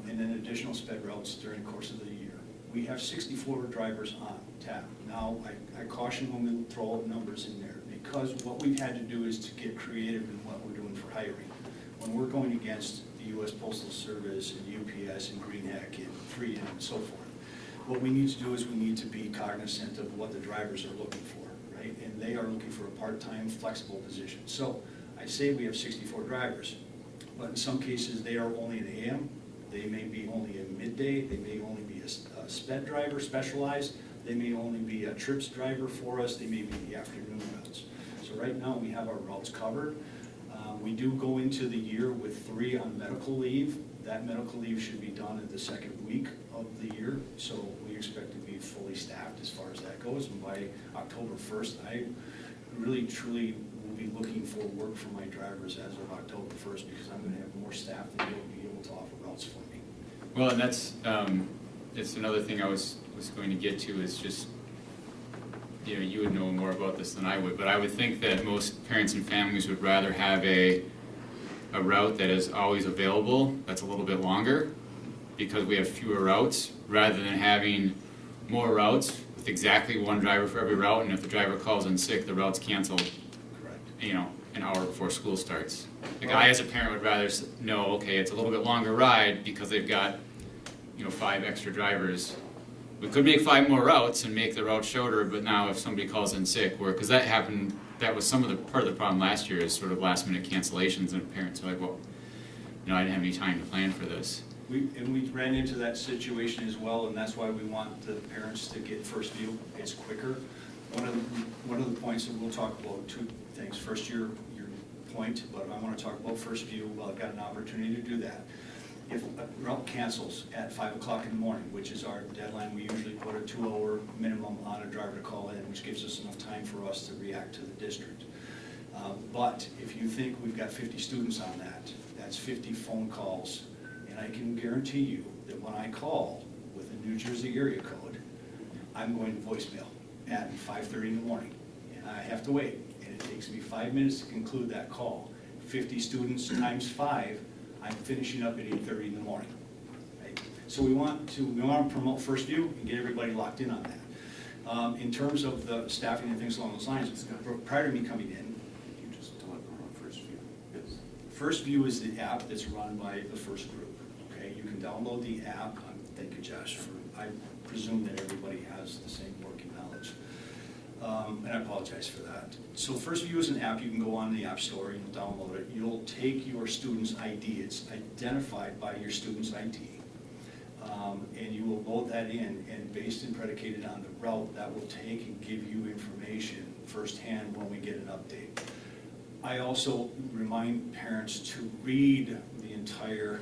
and then additional sped routes during the course of the year. We have 64 drivers on tap. Now, I caution when we throw numbers in there, because what we've had to do is to get creative in what we're doing for hiring. When we're going against the U.S. Postal Service and UPS and GreenHeck and 3M and so forth, what we need to do is we need to be cognizant of what the drivers are looking for, right? And they are looking for a part-time, flexible position. So I say we have 64 drivers. but in some cases, they are only an AM, they may be only a midday, they may only be a sped driver specialized, they may only be a trips driver for us, they may be the afternoon routes. So right now, we have our routes covered. We do go into the year with 3 on medical leave. That medical leave should be done in the second week of the year, so we expect to be fully staffed as far as that goes. And by October 1st, I really truly will be looking for work for my drivers as of October 1st, because I'm gonna have more staff that will be able to offer routes for me. Well, and that's another thing I was going to get to is just, you know, you would know more about this than I would, but I would think that most parents and families would rather have a route that is always available, that's a little bit longer, because we have fewer routes, rather than having more routes with exactly one driver for every route, and if the driver calls in sick, the route's canceled, Correct. you know, an hour before school starts. Like, I, as a parent, would rather know, okay, it's a little bit longer ride because they've got, you know, 5 extra drivers. We could make 5 more routes and make the route shorter, but now if somebody calls in sick, because that happened, that was part of the problem last year, is sort of last minute cancellations, and parents are like, well, you know, I didn't have any time to plan for this. We ran into that situation as well, and that's why we want the parents to get first view. It's quicker. One of the points that we'll talk about, 2 things. First, your point, but I want to talk about first view. Well, I've got an opportunity to do that. If a route cancels at 5 o'clock in the morning, which is our deadline, we usually put a 2-hour minimum on a driver to call in, which gives us enough time for us to react to the district. But if you think we've got 50 students on that, that's 50 phone calls, and I can guarantee you that when I call with a New Jersey area code, I'm going to voicemail at 5:30 in the morning, and I have to wait, and it takes me 5 minutes to conclude that call. 50 students times 5, I'm finishing up at 8:30 in the morning. Right? So we want to promote first view and get everybody locked in on that. In terms of the staffing and things along those lines, prior to me coming in, You just talked about first view. Yes. First View is the app that's run by the first group. Okay, you can download the app. Thank you, Josh. I presume that everybody has the same working knowledge, and I apologize for that. So First View is an app. You can go on the App Store and download it. You'll take your student's ID. It's identified by your student's ID, and you will load that in. And based and predicated on the route, that will take and give you information firsthand when we get an update. I also remind parents to read the entire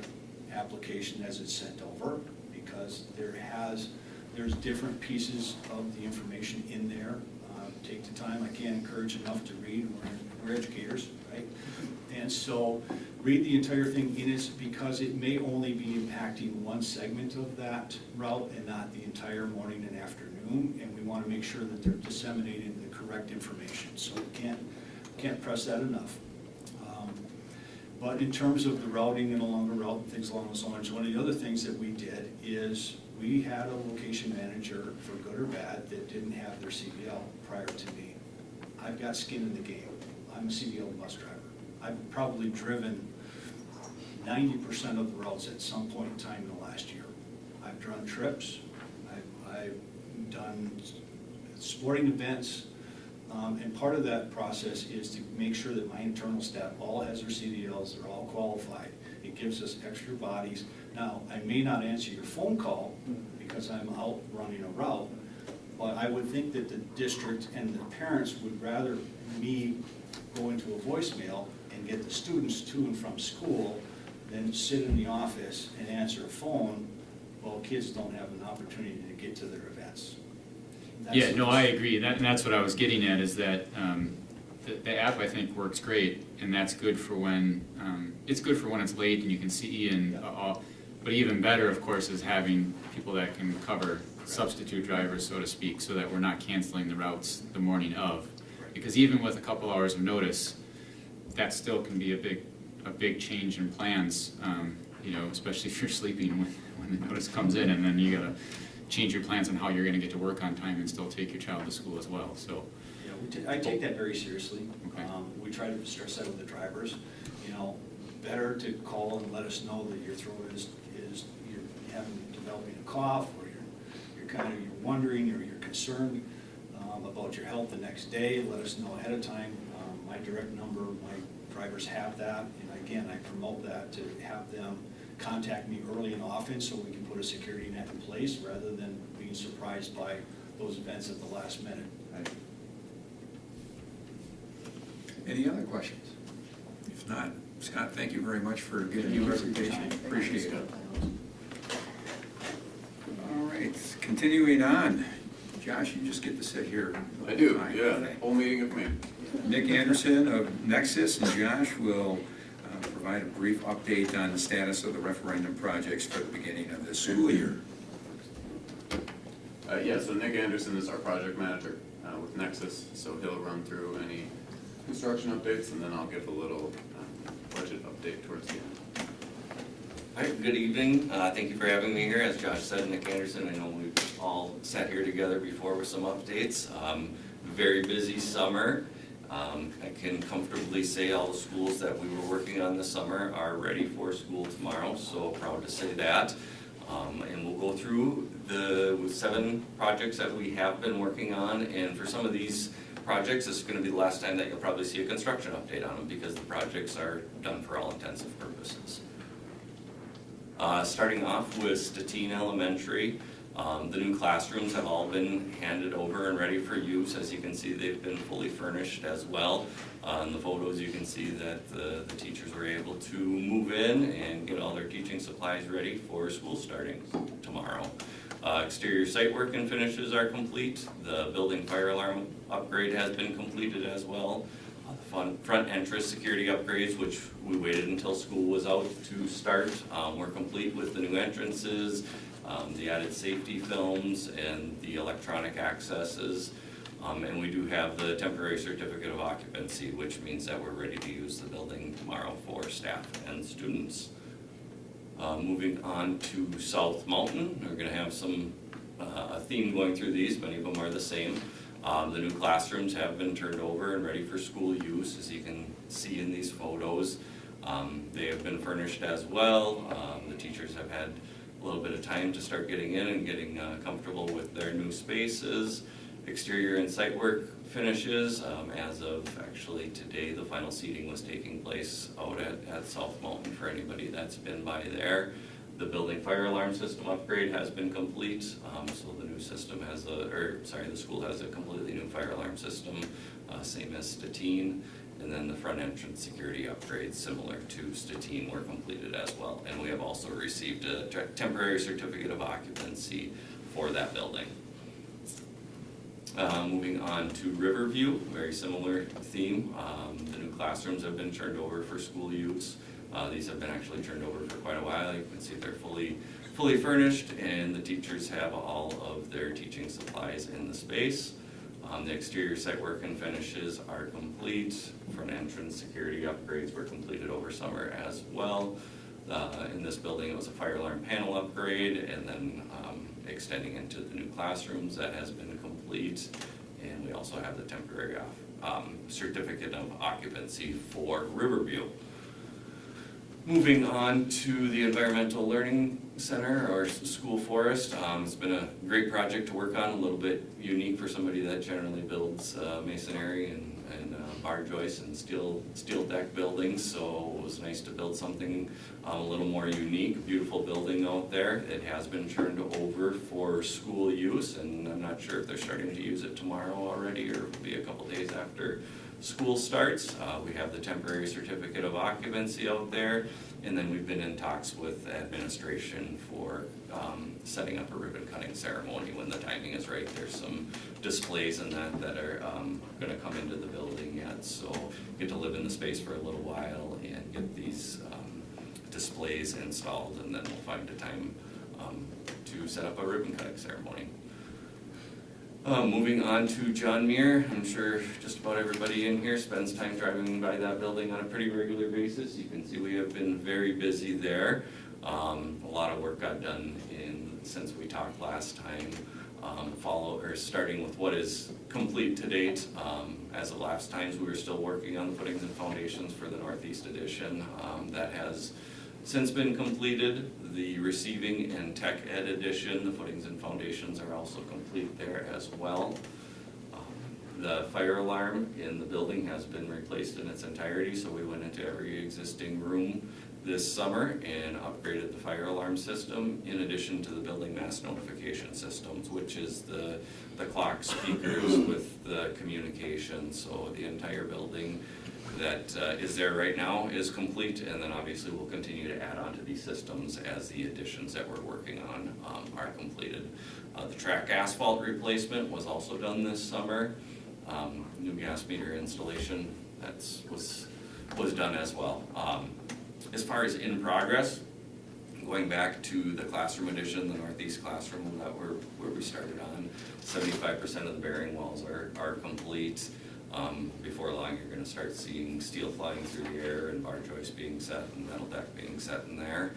application as it's sent over, because there's different pieces of the information in there. Take the time. I can't encourage enough to read. We're educators, right? And so read the entire thing in it, because it may only be impacting one segment of that route and not the entire morning and afternoon, and we want to make sure that they're disseminating the correct information. So we can't press that enough. But in terms of the routing and a longer route and things along those lines, one of the other things that we did is we had a location manager, for good or bad, that didn't have their CDL prior to me. I've got skin in the game. I'm a CDL bus driver. I've probably driven 90% of the routes at some point in time in the last year. I've run trips, I've done sporting events, and part of that process is to make sure that my internal staff all has their CDLs, they're all qualified. It gives us extra bodies. Now, I may not answer your phone call because I'm out running a route, but I would think that the district and the parents would rather me go into a voicemail and get the students to and from school than sit in the office and answer a phone while kids don't have an opportunity to get to their events. Yeah, no, I agree, and that's what I was getting at, is that the app, I think, works great, and that's good for when, it's good for when it's late and you can see, and but even better, of course, is having people that can cover substitute drivers, so to speak, so that we're not canceling the routes the morning of. Because even with a couple hours of notice, that still can be a big change in plans, you know, especially if you're sleeping when the notice comes in, and then you gotta change your plans on how you're gonna get to work on time and still take your child to school as well, so. Yeah, I take that very seriously. Okay. We try to stress that with the drivers. You know, better to call and let us know that your throat is you're developing a cough, or you're wondering, or you're concerned about your health the next day. Let us know ahead of time. My direct number, my drivers have that, and again, I promote that to have them contact me early and often so we can put a security net in place rather than being surprised by those events at the last minute. Any other questions? If not, Scott, thank you very much for giving your presentation. Appreciate it. All right, continuing on. Josh, you just get to sit here. I do, Fine. yeah, whole meeting of me. Nick Anderson of Nexus and Josh will provide a brief update on the status of the referendum projects for the beginning of this school year. Yeah, so Nick Anderson is our project manager with Nexus, so he'll run through any construction updates, and then I'll give a little budget update towards the end. All right, good evening. Thank you for having me here. As Josh said, Nick Anderson, I know we've all sat here together before with some updates. Very busy summer. I can comfortably say all the schools that we were working on this summer are ready for school tomorrow, so proud to say that. And we'll go through the 7 projects that we have been working on, and for some of these projects, this is going to be the last time that you'll probably see a construction update on them because the projects are done for all intensive purposes. Starting off with Statine Elementary, the new classrooms have all been handed over and ready for use. As you can see, they've been fully furnished as well. In the photos, you can see that the teachers were able to move in and get all their teaching supplies ready for school starting tomorrow. Exterior site work and finishes are complete. The building fire alarm upgrade has been completed as well. The front entrance security upgrades, which we waited until school was out to start, were complete with the new entrances, the added safety films, and the electronic accesses. And we do have the temporary certificate of occupancy, which means that we're ready to use the building tomorrow for staff and students. Moving on to South Mountain, we're going to have a theme going through these. Many of them are the same. The new classrooms have been turned over and ready for school use, as you can see in these photos. They have been furnished as well. The teachers have had a little bit of time to start getting in and getting comfortable with their new spaces. Exterior and site work finishes. As of actually today, the final seating was taking place out at South Mountain for anybody that's been by there. The building fire alarm system upgrade has been complete, so the new system has the school has a completely new fire alarm system, same as Statine. And then the front entrance security upgrades, similar to Statine, were completed as well. And we have also received a temporary certificate of occupancy for that building. Moving on to Riverview, very similar theme. The new classrooms have been turned over for school use. These have been actually turned over for quite a while. You can see they're fully furnished, and the teachers have all of their teaching supplies in the space. The exterior site work and finishes are complete. Front entrance security upgrades were completed over summer as well. In this building, it was a fire alarm panel upgrade, and then extending into the new classrooms, that has been complete. And we also have the temporary certificate of occupancy for Riverview. Moving on to the Environmental Learning Center, or school forest. It's been a great project to work on, a little bit unique for somebody that generally builds masonry and bar joists and steel deck buildings, so it was nice to build something a little more unique. Beautiful building out there. It has been turned over for school use, and I'm not sure if they're starting to use it tomorrow already, or it'll be a couple days after school starts. We have the temporary certificate of occupancy out there, and then we've been in talks with administration for setting up a ribbon cutting ceremony when the timing is right. There's some displays and that are going to come into the building yet, so get to live in the space for a little while and get these displays installed, and then we'll find a time to set up a ribbon cutting ceremony. Moving on to John Muir, I'm sure just about everybody in here spends time driving by that building on a pretty regular basis. You can see we have been very busy there. A lot of work got done since we talked last time. Starting with what is complete to date. As of last times, we were still working on the footings and foundations for the Northeast Edition. That has since been completed. The Receiving and Tech Ed Edition, the footings and foundations are also complete there as well. The fire alarm in the building has been replaced in its entirety, so we went into every existing room this summer and upgraded the fire alarm system, in addition to the building mass notification systems, which is the clock speakers with the communication. So the entire building that is there right now is complete, and then obviously we'll continue to add on to these systems as the additions that we're working on are completed. The track asphalt replacement was also done this summer. New gas meter installation was done as well. As far as in progress, going back to the classroom addition, the northeast classroom that where we started on, 75% of the bearing walls are complete. Before long, you're going to start seeing steel flying through the air and bar joists being set and metal deck being set in there.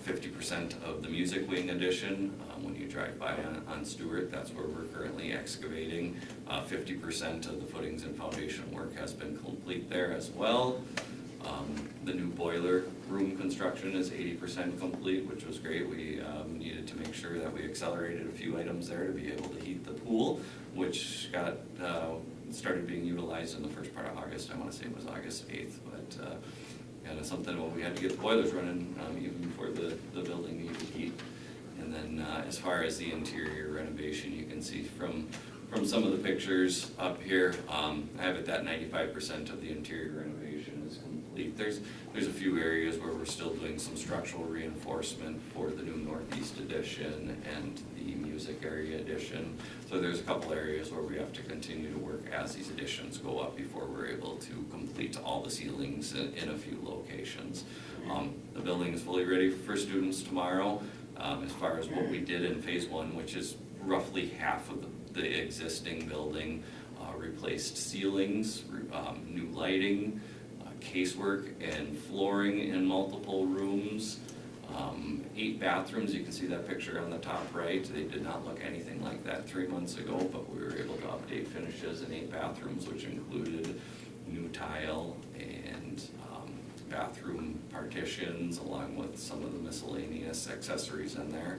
50% of the music wing addition, when you drive by on Stewart, that's where we're currently excavating. 50% of the footings and foundation work has been complete there as well. The new boiler room construction is 80% complete, which was great. We needed to make sure that we accelerated a few items there to be able to heat the pool, which got started being utilized in the first part of August. I want to say it was August 8th, but kind of something where we had to get the boilers running even before the building needed heat. And then as far as the interior renovation, you can see from some of the pictures up here, I have it that 95% of the interior renovation is complete. There's a few areas where we're still doing some structural reinforcement for the new northeast addition and the music area addition. So there's a couple areas where we have to continue to work as these additions go up before we're able to complete all the ceilings in a few locations. The building is fully ready for students tomorrow. As far as what we did in phase one, which is roughly half of the existing building, replaced ceilings, new lighting, casework and flooring in multiple rooms, 8 bathrooms. You can see that picture on the top right. They did not look anything like that 3 months ago, but we were able to update finishes in 8 bathrooms, which included new tile and bathroom partitions, along with some of the miscellaneous accessories in there.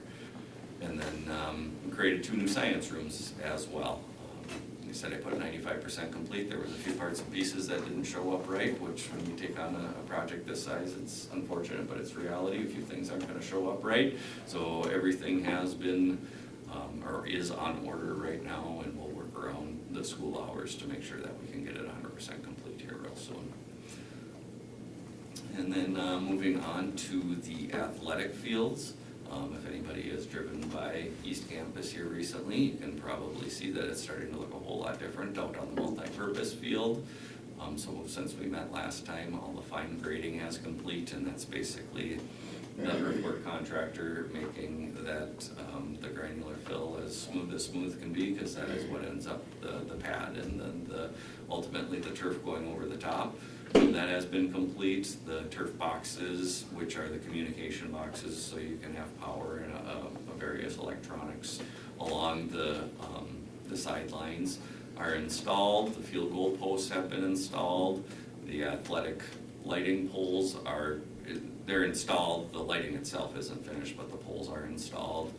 And then created 2 new science rooms as well. They said I put 95% complete. There was a few parts and pieces that didn't show up right, which when you take on a project this size, it's unfortunate, but it's reality. A few things aren't going to show up right. So everything has been or is on order right now, and we'll work around the school hours to make sure that we can get it 100% complete here real soon. And then moving on to the athletic fields. If anybody has driven by East Campus here recently, you can probably see that it's starting to look a whole lot different out on the multi-purpose field. So since we met last time, all the fine grading has complete, and that's basically the earthwork contractor making that the granular fill as smooth can be, because that is what ends up the pad, and then ultimately the turf going over the top. That has been complete. The turf boxes, which are the communication boxes, so you can have power and various electronics along the sidelines, are installed. The field goal posts have been installed. The athletic lighting poles they're installed. The lighting itself isn't finished, but the poles are installed.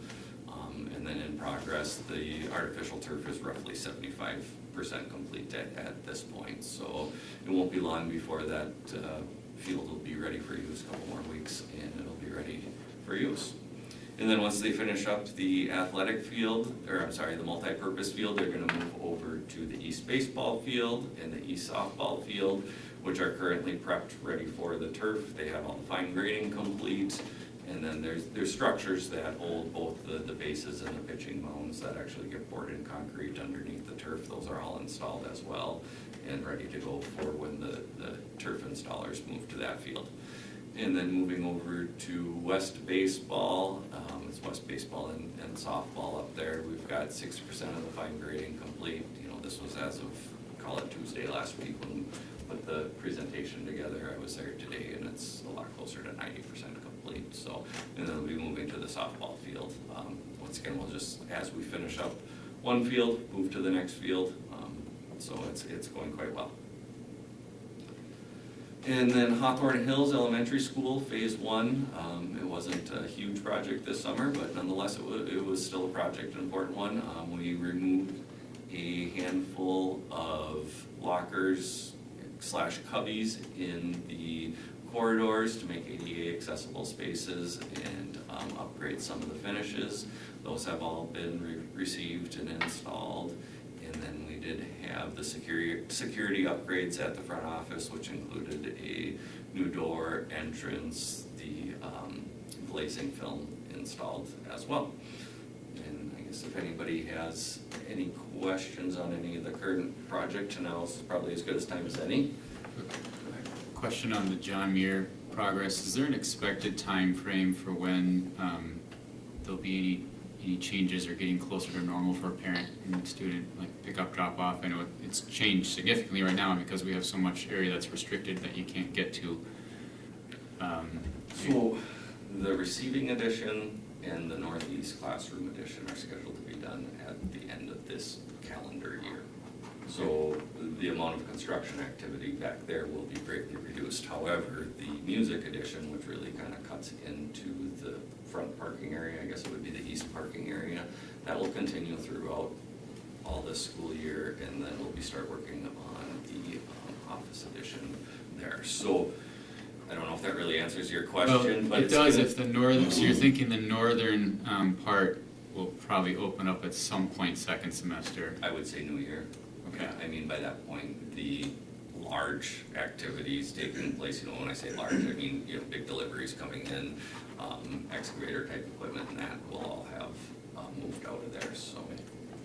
And then in progress, the artificial turf is roughly 75% complete at this point. So it won't be long before that field will be ready for use, a couple more weeks, and it'll be ready for use. And then once they finish up the athletic field, the multi-purpose field, they're gonna move over to the east baseball field and the east softball field, which are currently prepped, ready for the turf. They have all the fine grading complete. And then there's structures that hold both the bases and the pitching mounds that actually get poured in concrete underneath the turf. Those are all installed as well and ready to go for when the turf installers move to that field. And then moving over to West Baseball, it's West Baseball and softball up there. We've got 60% of the fine grading complete. This was as of, call it Tuesday last week when we put the presentation together. I was there today, and it's a lot closer to 90% complete. So, and then we'll be moving to the softball field. Once again, we'll just, as we finish up one field, move to the next field. So it's going quite well. And then Hawthorne Hills Elementary School, phase 1. It wasn't a huge project this summer, but nonetheless, it was still a project, an important one. We removed a handful of lockers / cubbies in the corridors to make ADA accessible spaces and upgrade some of the finishes. Those have all been received and installed. And then we did have the security upgrades at the front office, which included a new door, entrance, the glazing film installed as well. And I guess if anybody has any questions on any of the current project, now is probably as good as time as any. Question on the John Muir progress. Is there an expected time frame for when there'll be any changes or getting closer to normal for a parent and student, like pick up, drop off? I know it's changed significantly right now because we have so much area that's restricted that you can't get to. So the receiving edition and the Northeast classroom edition are scheduled to be done at the end of this calendar year. So the amount of construction activity back there will be greatly reduced. However, the music edition, which really kind of cuts into the front parking area, I guess it would be the east parking area, that will continue throughout all this school year, and then we'll start working on the office edition there. So I don't know if that really answers your question, but it does. If the northern, so you're thinking the northern part will probably open up at some point second semester. I would say New Year. Okay. I mean, by that point, the large activities taking place, when I say large, I mean, big deliveries coming in, excavator type equipment, and that will all have moved out of there, so.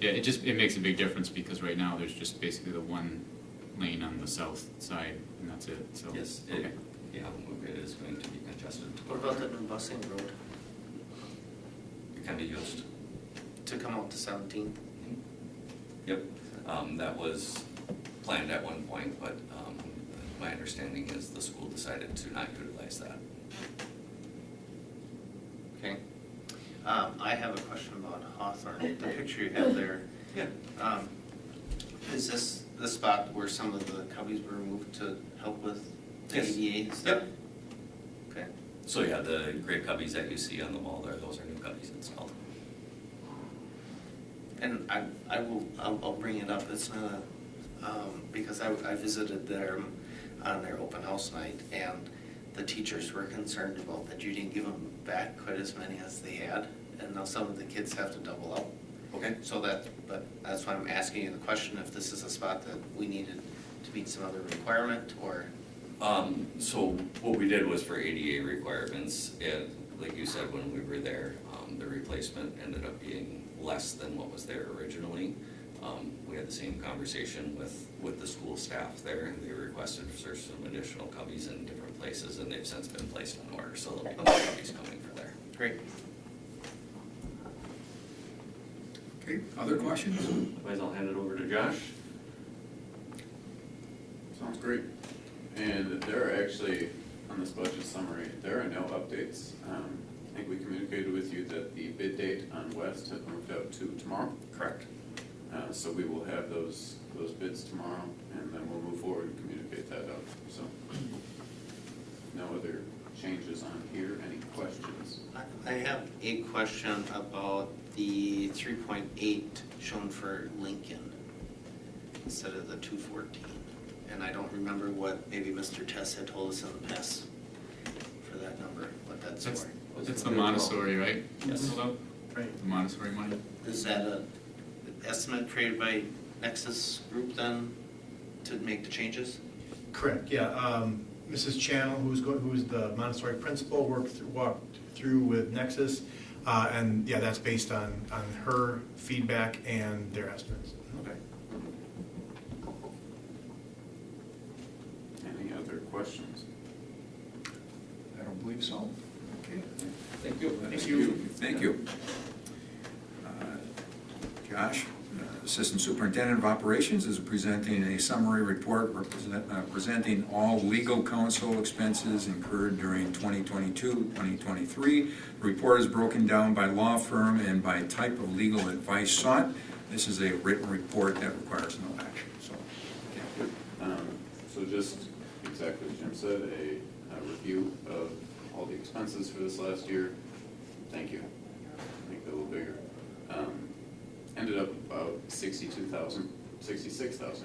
Yeah, it makes a big difference because right now there's just basically the one lane on the south side and that's it, so. Yes, Okay. It is going to be congested. What about the new busing road It can be used. to come out to 17? Yep, that was planned at one point, but my understanding is the school decided to not utilize that. Okay. I have a question about Hawthorne. The picture you have there. Yeah. Is this the spot where some of the cubbies were removed to help with the Yes. ADA stuff? Yep. Okay. So yeah, the gray cubbies that you see on the wall there, those are new cubbies installed. And I'll bring it up. It's not, because I visited them on their open house night, and the teachers were concerned about that you didn't give them back quite as many as they had, and now some of the kids have to double up. Okay. So but that's why I'm asking you the question, if this is a spot that we needed to meet some other requirement, or? So what we did was for ADA requirements, like you said, when we were there, the replacement ended up being less than what was there originally. We had the same conversation with the school staff there, and they requested for some additional cubbies in different places, and they've since been placed on order, so there'll be more cubbies coming for there. Great. Okay, other questions? Otherwise, I'll hand it over to Josh. Sounds great. And there are actually, on this budget summary, there are no updates. I think we communicated with you that the bid date on West has moved out to tomorrow. Correct. So we will have those bids tomorrow, and then we'll move forward and communicate that out. So no other changes on here. Any questions? I have a question about the 3.8 shown for Lincoln instead of the 214. And I don't remember what maybe Mr. Tess had told us in the past for that number, what that's for. It's the Montessori, right? Yes. Hello? Right. The Montessori money? Is that an estimate created by Nexus Group then to make the changes? Correct, yeah. Mrs. Channel, who's the Montessori principal, walked through with Nexus, and yeah, that's based on her feedback and their estimates. Okay. Any other questions? I don't believe so. Okay. Thank you. Thank you. Thank you. Josh, Assistant Superintendent of Operations, is presenting a summary report presenting all legal counsel expenses incurred during 2022-2023. The report is broken down by law firm and by type of legal advice sought. This is a written report that requires no action. So just exactly as Jim said, a review of all the expenses for this last year. Thank you. Make that a little bigger. Ended up about 66,000,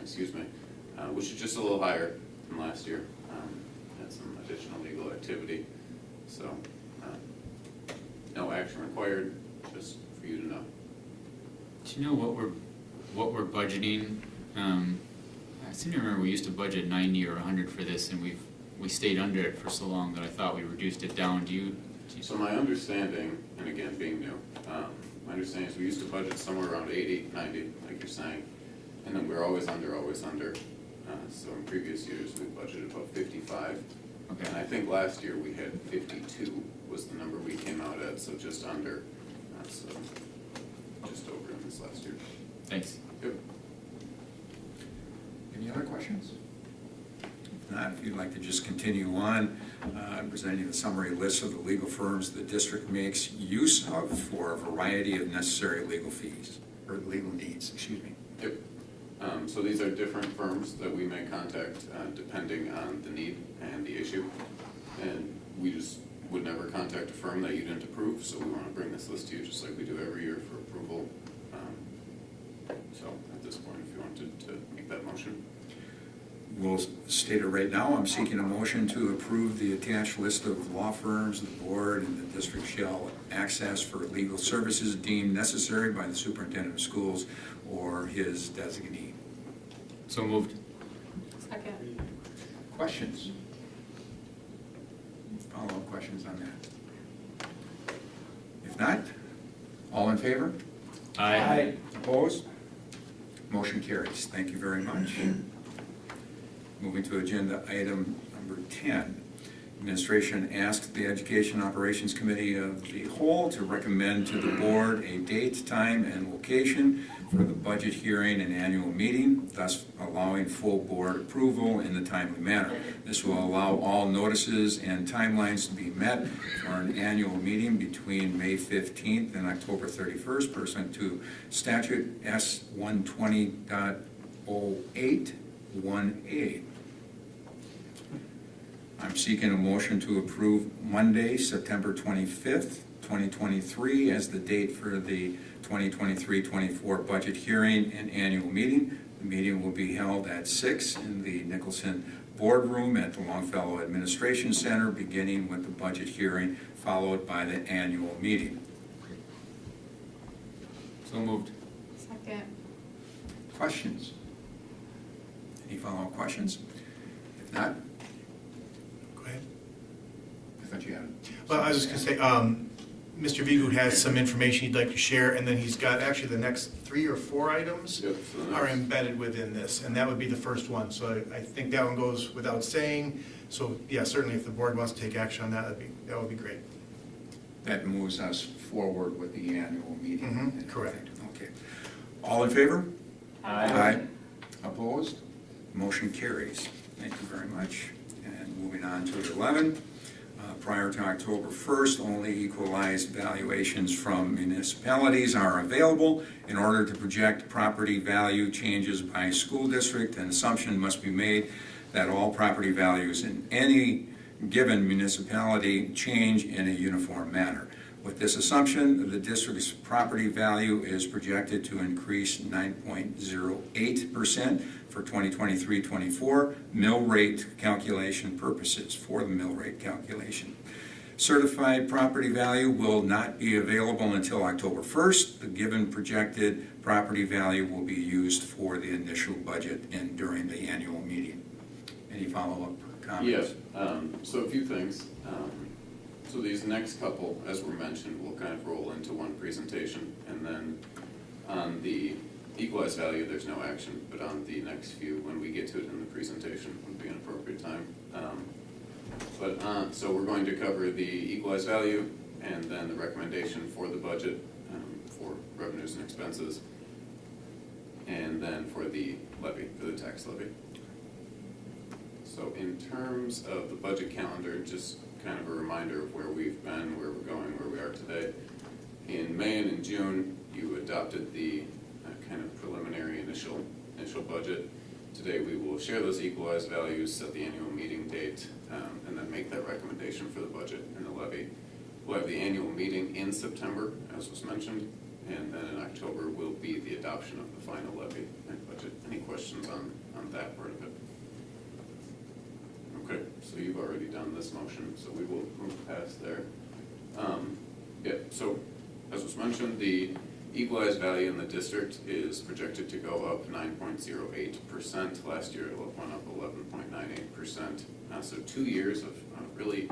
excuse me, which is just a little higher than last year. Had some additional legal activity, so no action required, just for you to know. Do you know what we're budgeting? I seem to remember we used to budget 90 or 100 for this, and we stayed under it for so long that I thought we reduced it down. Do you So my understanding, and again, being new, my understanding is we used to budget somewhere around 80, 90, like you're saying, and then we're always under, always under. So in previous years, we budgeted about 55. Okay. And I think last year we had 52 was the number we came out at, so just under. So just over in this last year. Thanks. Yep. Any other questions? If not, if you'd like to just continue on, presenting the summary list of the legal firms the district makes use of for a variety of necessary legal fees, or legal needs, excuse me. Yep. So these are different firms that we may contact depending on the need and the issue. And we just would never contact a firm that you didn't approve, so we want to bring this list to you just like we do every year for approval. So at this point, if you wanted to make that motion. We'll state it right now. I'm seeking a motion to approve the attached list of law firms the board and the district shall access for legal services deemed necessary by the superintendent of schools or his designee. So moved. Second. Questions? Follow-up questions on that? If not, all in favor? Aye. Opposed? Motion carries. Thank you very much. Moving to agenda item number 10. Administration asks the Education Operations Committee of the whole to recommend to the board a date, time, and location for the budget hearing and annual meeting, thus allowing full board approval in a timely manner. This will allow all notices and timelines to be met for an annual meeting between May 15th and October 31st, pursuant to statute S 120.08(1)(a). I'm seeking a motion to approve Monday, September 25th, 2023 as the date for the 2023-24 budget hearing and annual meeting. The meeting will be held at 6 in the Nicholson Boardroom at the Longfellow Administration Center, beginning with the budget hearing, followed by the annual meeting. So moved. Second. Questions? Any follow-up questions? If not, Go ahead. I thought you had it. Well, I was just gonna say, Mr. Vigu has some information he'd like to share, and then he's got actually the next 3 or 4 items Yep, so the are next- embedded within this, and that would be the first one. So I think that one goes without saying. So yeah, certainly if the board wants to take action on that, that would be great. That moves us forward with the annual meeting. Mhm, correct. Okay. All in favor? Aye. Opposed? Motion carries. Thank you very much. And moving on to 11. Prior to October 1st, only equalized valuations from municipalities are available. In order to project property value changes by school district, an assumption must be made that all property values in any given municipality change in a uniform manner. With this assumption, the district's property value is projected to increase 9.08% for 2023-24 mill rate calculation purposes, for the mill rate calculation. Certified property value will not be available until October 1st. The given projected property value will be used for the initial budget and during the annual meeting. Any follow-up comments? Yeah, so a few things. So these next couple, as were mentioned, will kind of roll into one presentation. And then on the equalized value, there's no action, but on the next few, when we get to it in the presentation, would be an appropriate time. So we're going to cover the equalized value and then the recommendation for the budget for revenues and expenses, and then for the levy, for the tax levy. So in terms of the budget calendar, just kind of a reminder of where we've been, where we're going, where we are today. In May and in June, you adopted the kind of preliminary initial budget. Today we will share those equalized values, set the annual meeting date, and then make that recommendation for the budget and the levy. We'll have the annual meeting in September, as was mentioned, and then in October will be the adoption of the final levy and budget. Any questions on that part of it? Okay, so you've already done this motion, so we will move past there. Yeah, so as was mentioned, the equalized value in the district is projected to go up 9.08%. Last year it went up 11.98%. So 2 years of really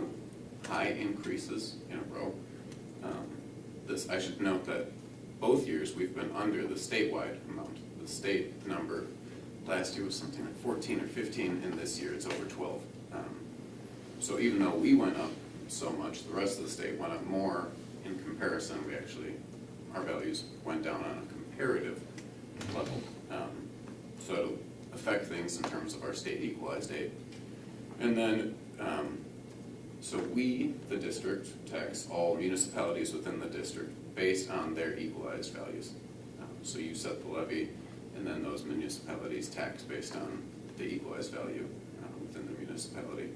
high increases in a row. I should note that both years we've been under the statewide amount. The state number last year was something like 14 or 15, and this year it's over 12. So even though we went up so much, the rest of the state went up more in comparison. Our values went down on a comparative level. So it'll affect things in terms of our state equalized aid. And then, so we, the district, tax all municipalities within the district based on their equalized values. So you set the levy, and then those municipalities tax based on the equalized value within the municipality.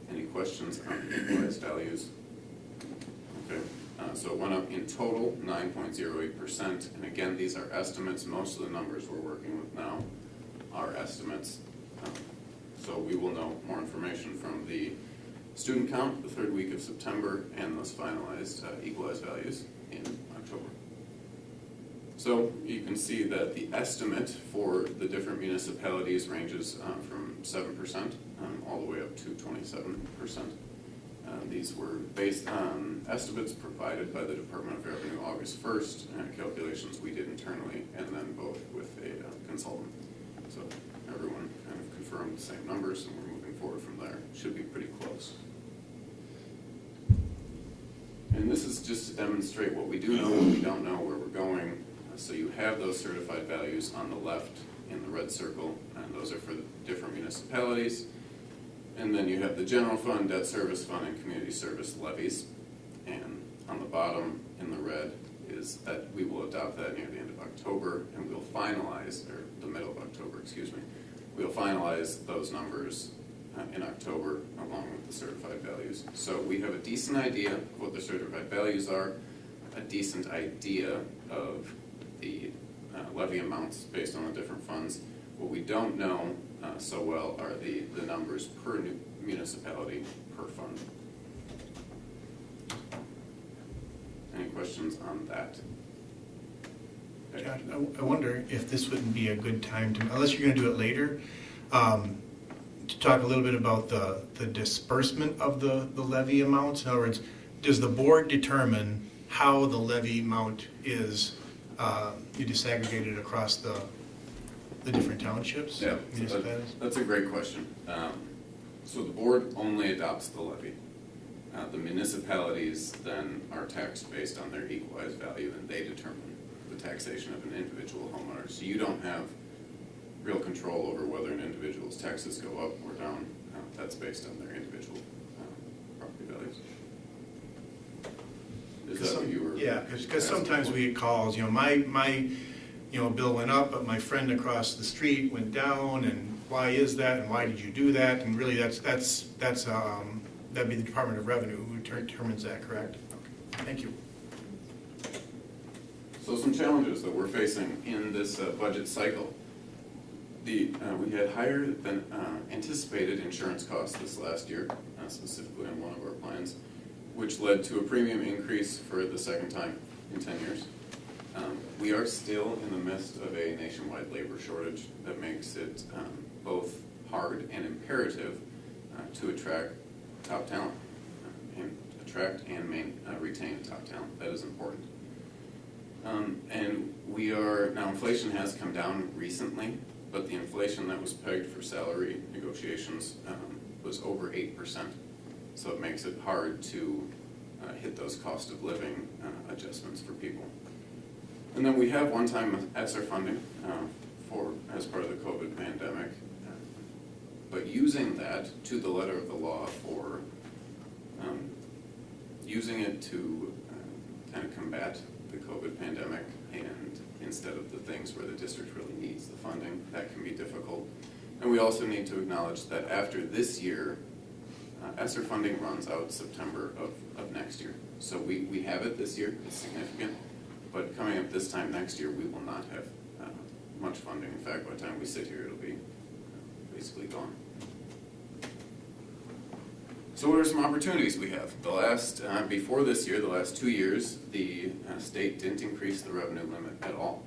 Any questions on equalized values? Okay, so it went up in total 9.08%, and again, these are estimates. Most of the numbers we're working with now are estimates. So we will know more information from the student count the third week of September and those finalized equalized values in October. So you can see that the estimate for the different municipalities ranges from 7% all the way up to 27%. These were based on estimates provided by the Department of Revenue August 1st, and calculations we did internally, and then both with a consultant. So everyone kind of confirmed the same numbers, and we're moving forward from there. Should be pretty close. And this is just to demonstrate what we do know, what we don't know, where we're going. So you have those certified values on the left in the red circle, and those are for the different municipalities. And then you have the general fund, debt service fund, and community service levies. And on the bottom in the red is that we will adopt that near the end of October, and we'll finalize, or the middle of October, excuse me. We'll finalize those numbers in October along with the certified values. So we have a decent idea of what the certified values are, a decent idea of the levy amounts based on the different funds. What we don't know so well are the numbers per municipality per fund. Any questions on that? Okay. Josh, I wonder if this wouldn't be a good time to, unless you're gonna do it later, to talk a little bit about the disbursement of the levy amounts. In other words, does the board determine how the levy amount is you disaggregate it across the different townships? Yeah, Municipalities? that's a great question. So the board only adopts the levy. The municipalities then are taxed based on their equalized value, and they determine the taxation of an individual homeowner. So you don't have real control over whether an individual's taxes go up or down. That's based on their individual property values. Is that what you were? Yeah, because sometimes we get calls, my bill went up, but my friend across the street went down, and why is that, and why did you do that? And really, that'd be the Department of Revenue who determines that, correct? Okay. Thank you. So some challenges that we're facing in this budget cycle. We had higher than anticipated insurance costs this last year, specifically on one of our plans, which led to a premium increase for the second time in 10 years. We are still in the midst of a nationwide labor shortage that makes it both hard and imperative to attract top talent, and attract and retain top talent. That is important. And now inflation has come down recently, but the inflation that was pegged for salary negotiations was over 8%. So it makes it hard to hit those cost of living adjustments for people. And then we have one-time ESSER funding as part of the COVID pandemic. But using that to the letter of the law for using it to kind of combat the COVID pandemic, and instead of the things where the district really needs the funding, that can be difficult. And we also need to acknowledge that after this year, ESSER funding runs out September of next year. So we have it this year, it's significant, but coming up this time next year, we will not have much funding. In fact, by the time we sit here, it'll be basically gone. So what are some opportunities we have? The last, before this year, the last 2 years, the state didn't increase the revenue limit at all.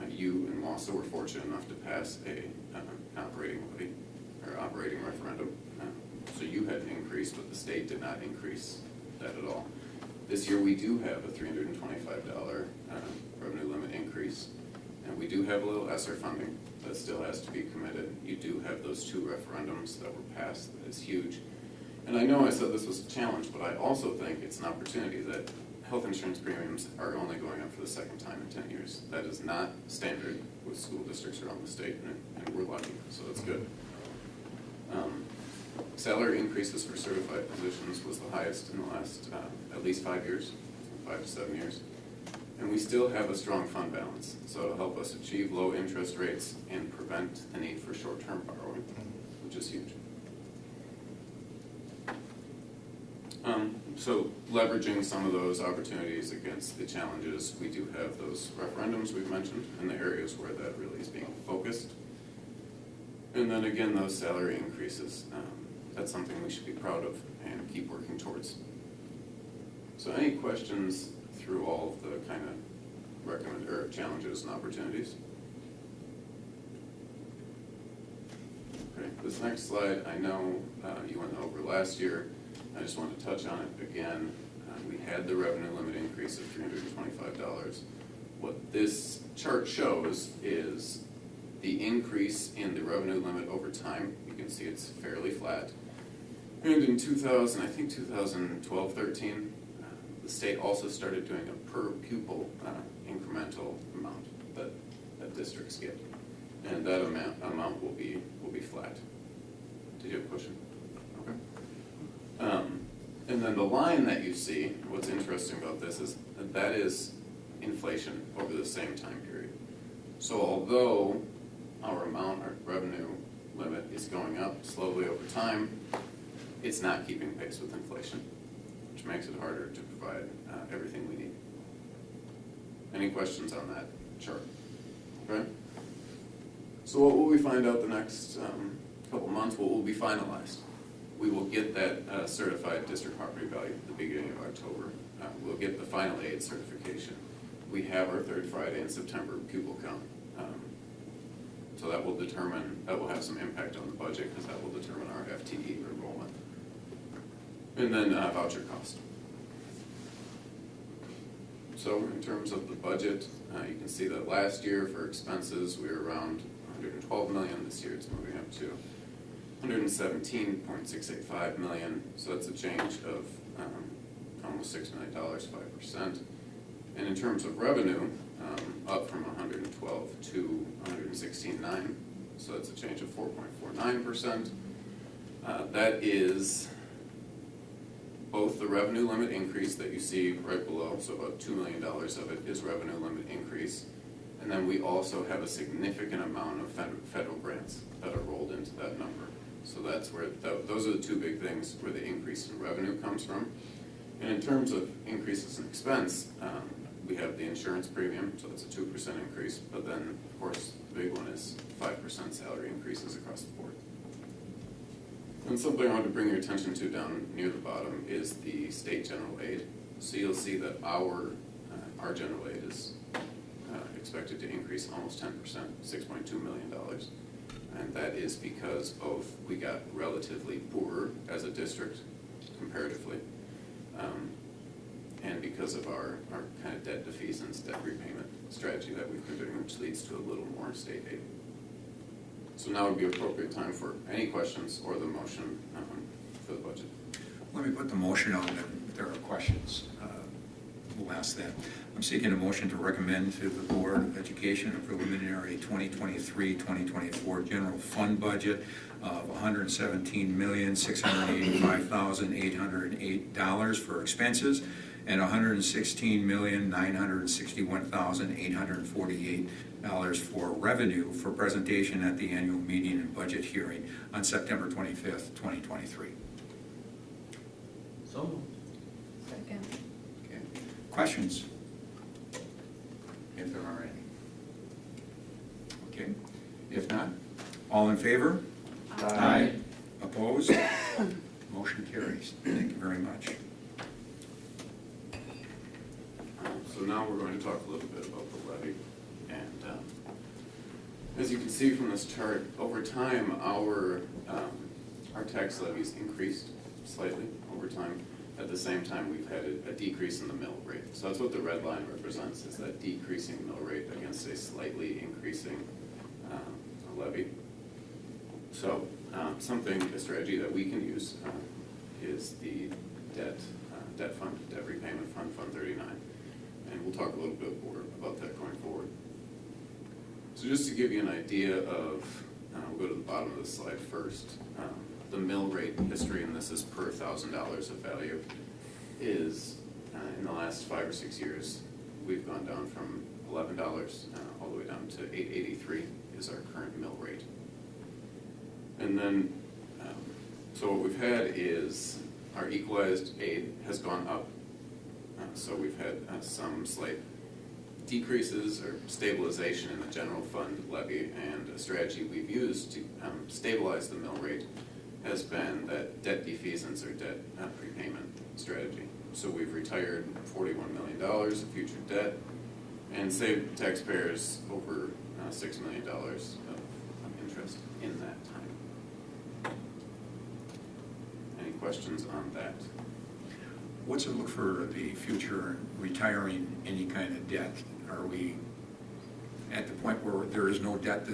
You and Wausau were fortunate enough to pass an operating levy, or operating referendum. So you had an increase, but the state did not increase that at all. This year, we do have a $325 revenue limit increase, and we do have a little ESSER funding that still has to be committed. You do have those 2 referendums that were passed. That is huge. And I know I said this was a challenge, but I also think it's an opportunity that health insurance premiums are only going up for the second time in 10 years. That is not standard with school districts around the state, and we're lucky, so that's good. Salary increases for certified positions was the highest in the last at least 5 years, 5 to 7 years. And we still have a strong fund balance, so it'll help us achieve low interest rates and prevent the need for short-term borrowing, which is huge. So leveraging some of those opportunities against the challenges, we do have those referendums we've mentioned in the areas where that really is being focused. And then again, those salary increases. That's something we should be proud of and keep working towards. So any questions through all of the kind of challenges and opportunities? Okay, this next slide, I know you went over last year. I just want to touch on it again. We had the revenue limit increase of $325. What this chart shows is the increase in the revenue limit over time. You can see it's fairly flat. And in 2012-13, the state also started doing a per pupil incremental amount that districts get. And that amount will be flat. Did you have a question? Okay. And then the line that you see, what's interesting about this is that is inflation over the same time period. So although our revenue limit is going up slowly over time, it's not keeping pace with inflation, which makes it harder to provide everything we need. Any questions on that chart? Okay. So what will we find out the next couple months? What will be finalized? We will get that certified district property value at the beginning of October. We'll get the final aid certification. We have our third Friday in September pupil count. So that will have some impact on the budget because that will determine our FTE enrollment. And then voucher cost. So in terms of the budget, you can see that last year for expenses, we were around $112 million. This year it's moving up to $117.685 million. So that's a change of almost $6 million, 5%. And in terms of revenue, up from 112 to 116.9. So that's a change of 4.49%. That is both the revenue limit increase that you see right below, so about $2 million of it is revenue limit increase. And then we also have a significant amount of federal grants that are rolled into that number. So that's where, those are the two big things where the increase in revenue comes from. And in terms of increases in expense, we have the insurance premium, so that's a 2% increase. But then, of course, the big one is 5% salary increases across the board. And something I want to bring your attention to down near the bottom is the state general aid. So you'll see that our general aid is expected to increase almost 10%, $6.2 million. And that is because both we got relatively poorer as a district comparatively, and because of our kind of debt defeasance, debt repayment strategy that we've been doing, which leads to a little more state aid. So now would be appropriate time for any questions or the motion for the budget. Let me put the motion on, and if there are questions, we'll ask that. I'm seeking a motion to recommend to the Board of Education a preliminary 2023-2024 general fund budget of $117,685,808 for expenses and $116,961,848 for revenue for presentation at the annual meeting and budget hearing on September 25th, 2023. So. Second. Questions? If there are any. Okay, if not, all in favor? Aye. Opposed? Motion carries. Thank you very much. So now we're going to talk a little bit about the levy. And as you can see from this chart, over time, our tax levies increased slightly over time. At the same time, we've had a decrease in the mill rate. So that's what the red line represents, is that decreasing mill rate against a slightly increasing levy. So a strategy that we can use is the debt fund, debt repayment fund, Fund 39. And we'll talk a little bit more about that going forward. So just to give you an idea of, we'll go to the bottom of the slide first. The mill rate history, and this is per $1,000 of value, is in the last 5 or 6 years, we've gone down from $11 all the way down to $8.83 is our current mill rate. And then, so what we've had is our equalized aid has gone up. So we've had some slight decreases or stabilization in the general fund levy, and a strategy we've used to stabilize the mill rate has been that debt defeasance or debt prepayment strategy. So we've retired $41 million of future debt and saved taxpayers over $6 million of interest in that time. Any questions on that? What's it look for the future retiring any kind of debt? Are we at the point where there is no debt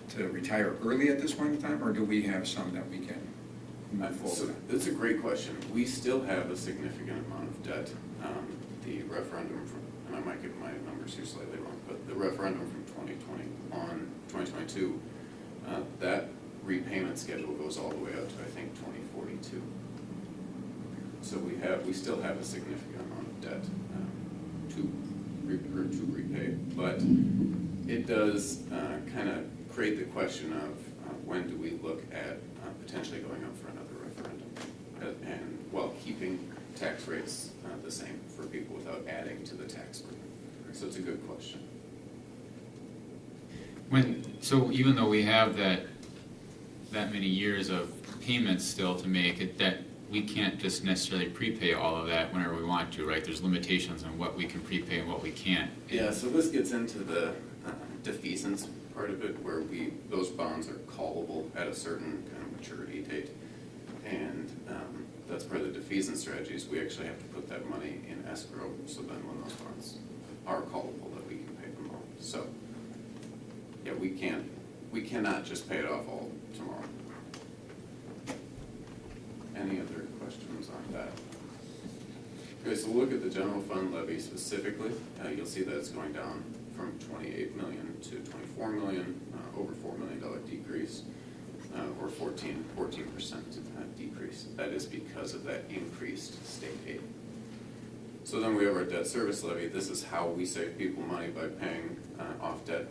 to retire early at this point in time, or do we have some that we can move So forward? that's a great question. We still have a significant amount of debt. The referendum from, and I might get my numbers here slightly wrong, but the referendum from 2022, that repayment schedule goes all the way up to, I think, 2042. So we still have a significant amount of debt to repay, but it does kind of create the question of when do we look at potentially going up for another referendum, and while keeping tax rates the same for people without adding to the tax burden. So it's a good question. So even though we have that many years of payments still to make, it that we can't just necessarily prepay all of that whenever we want to, right? There's limitations on what we can prepay and what we can't. Yeah, so this gets into the defeasance part of it, where those bonds are callable at a certain kind of maturity date. And that's part of the defeasance strategies. We actually have to put that money in escrow, so then when those bonds are callable, that we can pay them off. So, yeah, we cannot just pay it off all tomorrow. Any other questions on that? Okay, so look at the general fund levy specifically. You'll see that it's going down from 28 million to 24 million, over $4 million decrease, or 14% decrease. That is because of that increased state aid. So then we have our debt service levy. This is how we save people money by paying off debt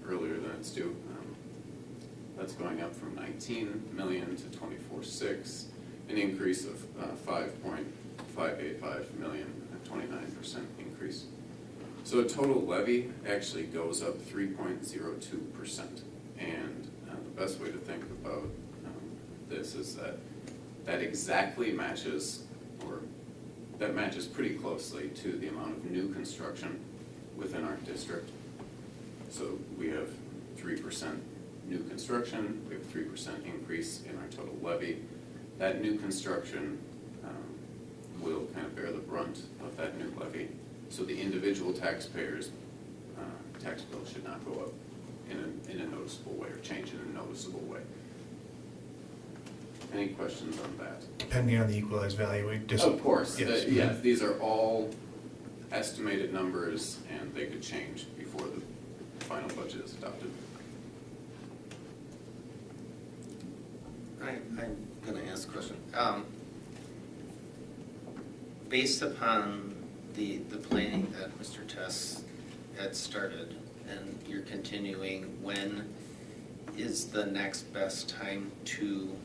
earlier than it's due. That's going up from 19 million to 24.6, an increase of 5.585 million, a 29% increase. So a total levy actually goes up 3.02%. And the best way to think about this is that exactly matches, or that matches pretty closely to the amount of new construction within our district. So we have 3% new construction, we have 3% increase in our total levy. That new construction will kind of bear the brunt of that new levy. So the individual taxpayers' tax bill should not go up in a noticeable way, or change in a noticeable way. Any questions on that? Depending on the equalized value, we just. Of course, Yes. yes, these are all estimated numbers, and they could change before the final budget is adopted. I'm gonna ask a question. Based upon the planning that Mr. Tess had started, and you're continuing, when is the next best time to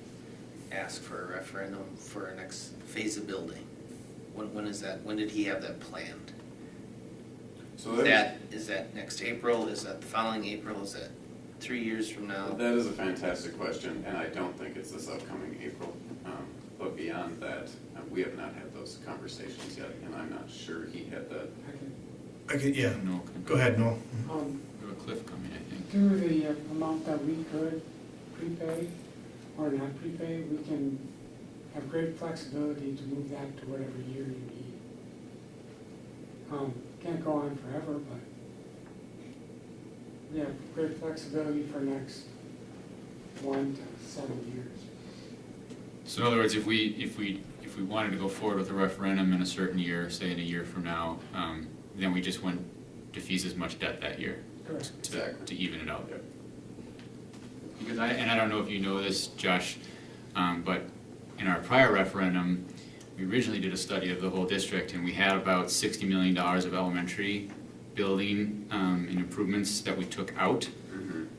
ask for a referendum for our next phase of building? When is that? When did he have that planned? So that Is that next April? Is that the following April? Is that 3 years from now? that is a fantastic question, and I don't think it's this upcoming April. But beyond that, we have not had those conversations yet, and I'm not sure he had that. Okay, yeah, No, go ahead, Noel. we have a cliff coming, I think. Through the amount that we could prepay or not prepay, we can have great flexibility to move that to whatever year you need. Can't go on forever, but we have great flexibility for next 1 to 7 years. So in other words, if we wanted to go forward with a referendum in a certain year, say in a year from now, then we just wouldn't defease as much debt that year Correct. to even it out. Yep. Because I don't know if you know this, Josh, but in our prior referendum, we originally did a study of the whole district, and we had about $60 million of elementary building and improvements that we took out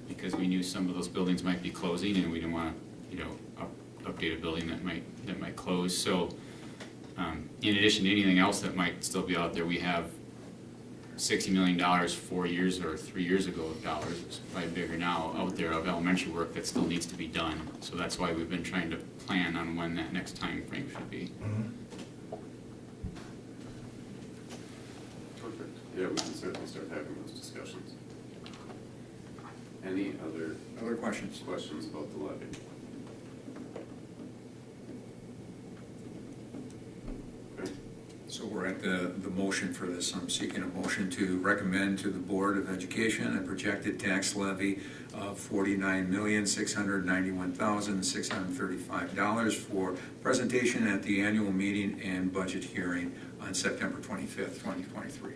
because we knew some of those buildings might be closing, and we didn't want to, update a building that might close. So, in addition to anything else that might still be out there, we have $60 million 4 years or 3 years ago of dollars, it's probably bigger now, out there of elementary work that still needs to be done. So that's why we've been trying to plan on when that next time frame should be. Perfect. Yeah, we can certainly start having those discussions. Any other questions? questions about the levy? Okay. So we're at the motion for this. I'm seeking a motion to recommend to the Board of Education a projected tax levy of $49,691,635 for presentation at the annual meeting and budget hearing on September 25th, 2023.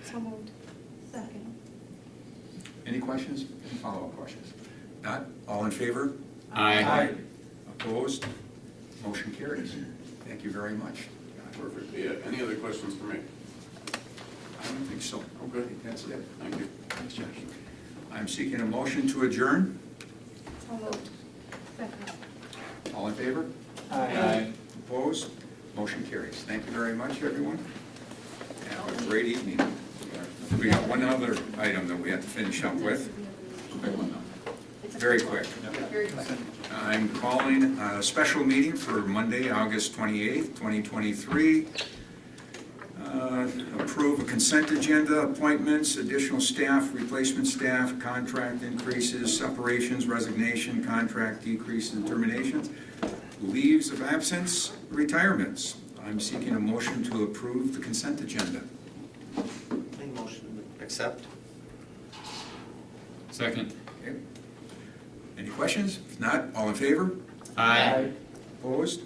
So moved. Second. Any questions? Any follow-up questions? Not? All in favor? Aye. Opposed? Motion carries. Thank you very much. Perfect. Yeah, any other questions for me? I don't think so. Okay. That's it. Thank you. Thanks, Josh. I'm seeking a motion to adjourn. So moved. Second. All in favor? Aye. Opposed? Motion carries. Thank you very much, everyone. Have a great evening. We got one other item that we have to finish up with. Very quick. Very quick. I'm calling a special meeting for Monday, August 28th, 2023. Approve a consent agenda, appointments, additional staff, replacement staff, contract increases, separations, resignation, contract decreases and terminations, leaves of absence, retirements. I'm seeking a motion to approve the consent agenda. Make motion to accept? Second. Okay. Any questions? If not, all in favor? Aye. Opposed?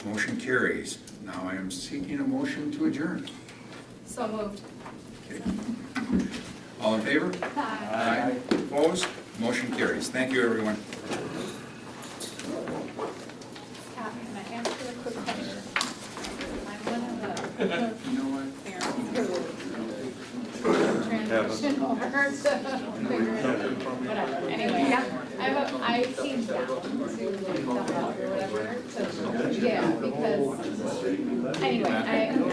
Motion carries. Now I am seeking a motion to adjourn. So moved. Okay. All in favor? Aye. Opposed? Motion carries. Thank you, everyone. Scott, can I ask you a quick question? I'm one of the You know what? parents who transition over to figure it out, whatever. Anyway, I came down to like the hub or whatever, yeah, because, anyway, I don't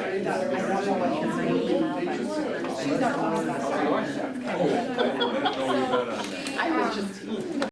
know what you're saying, but she's not.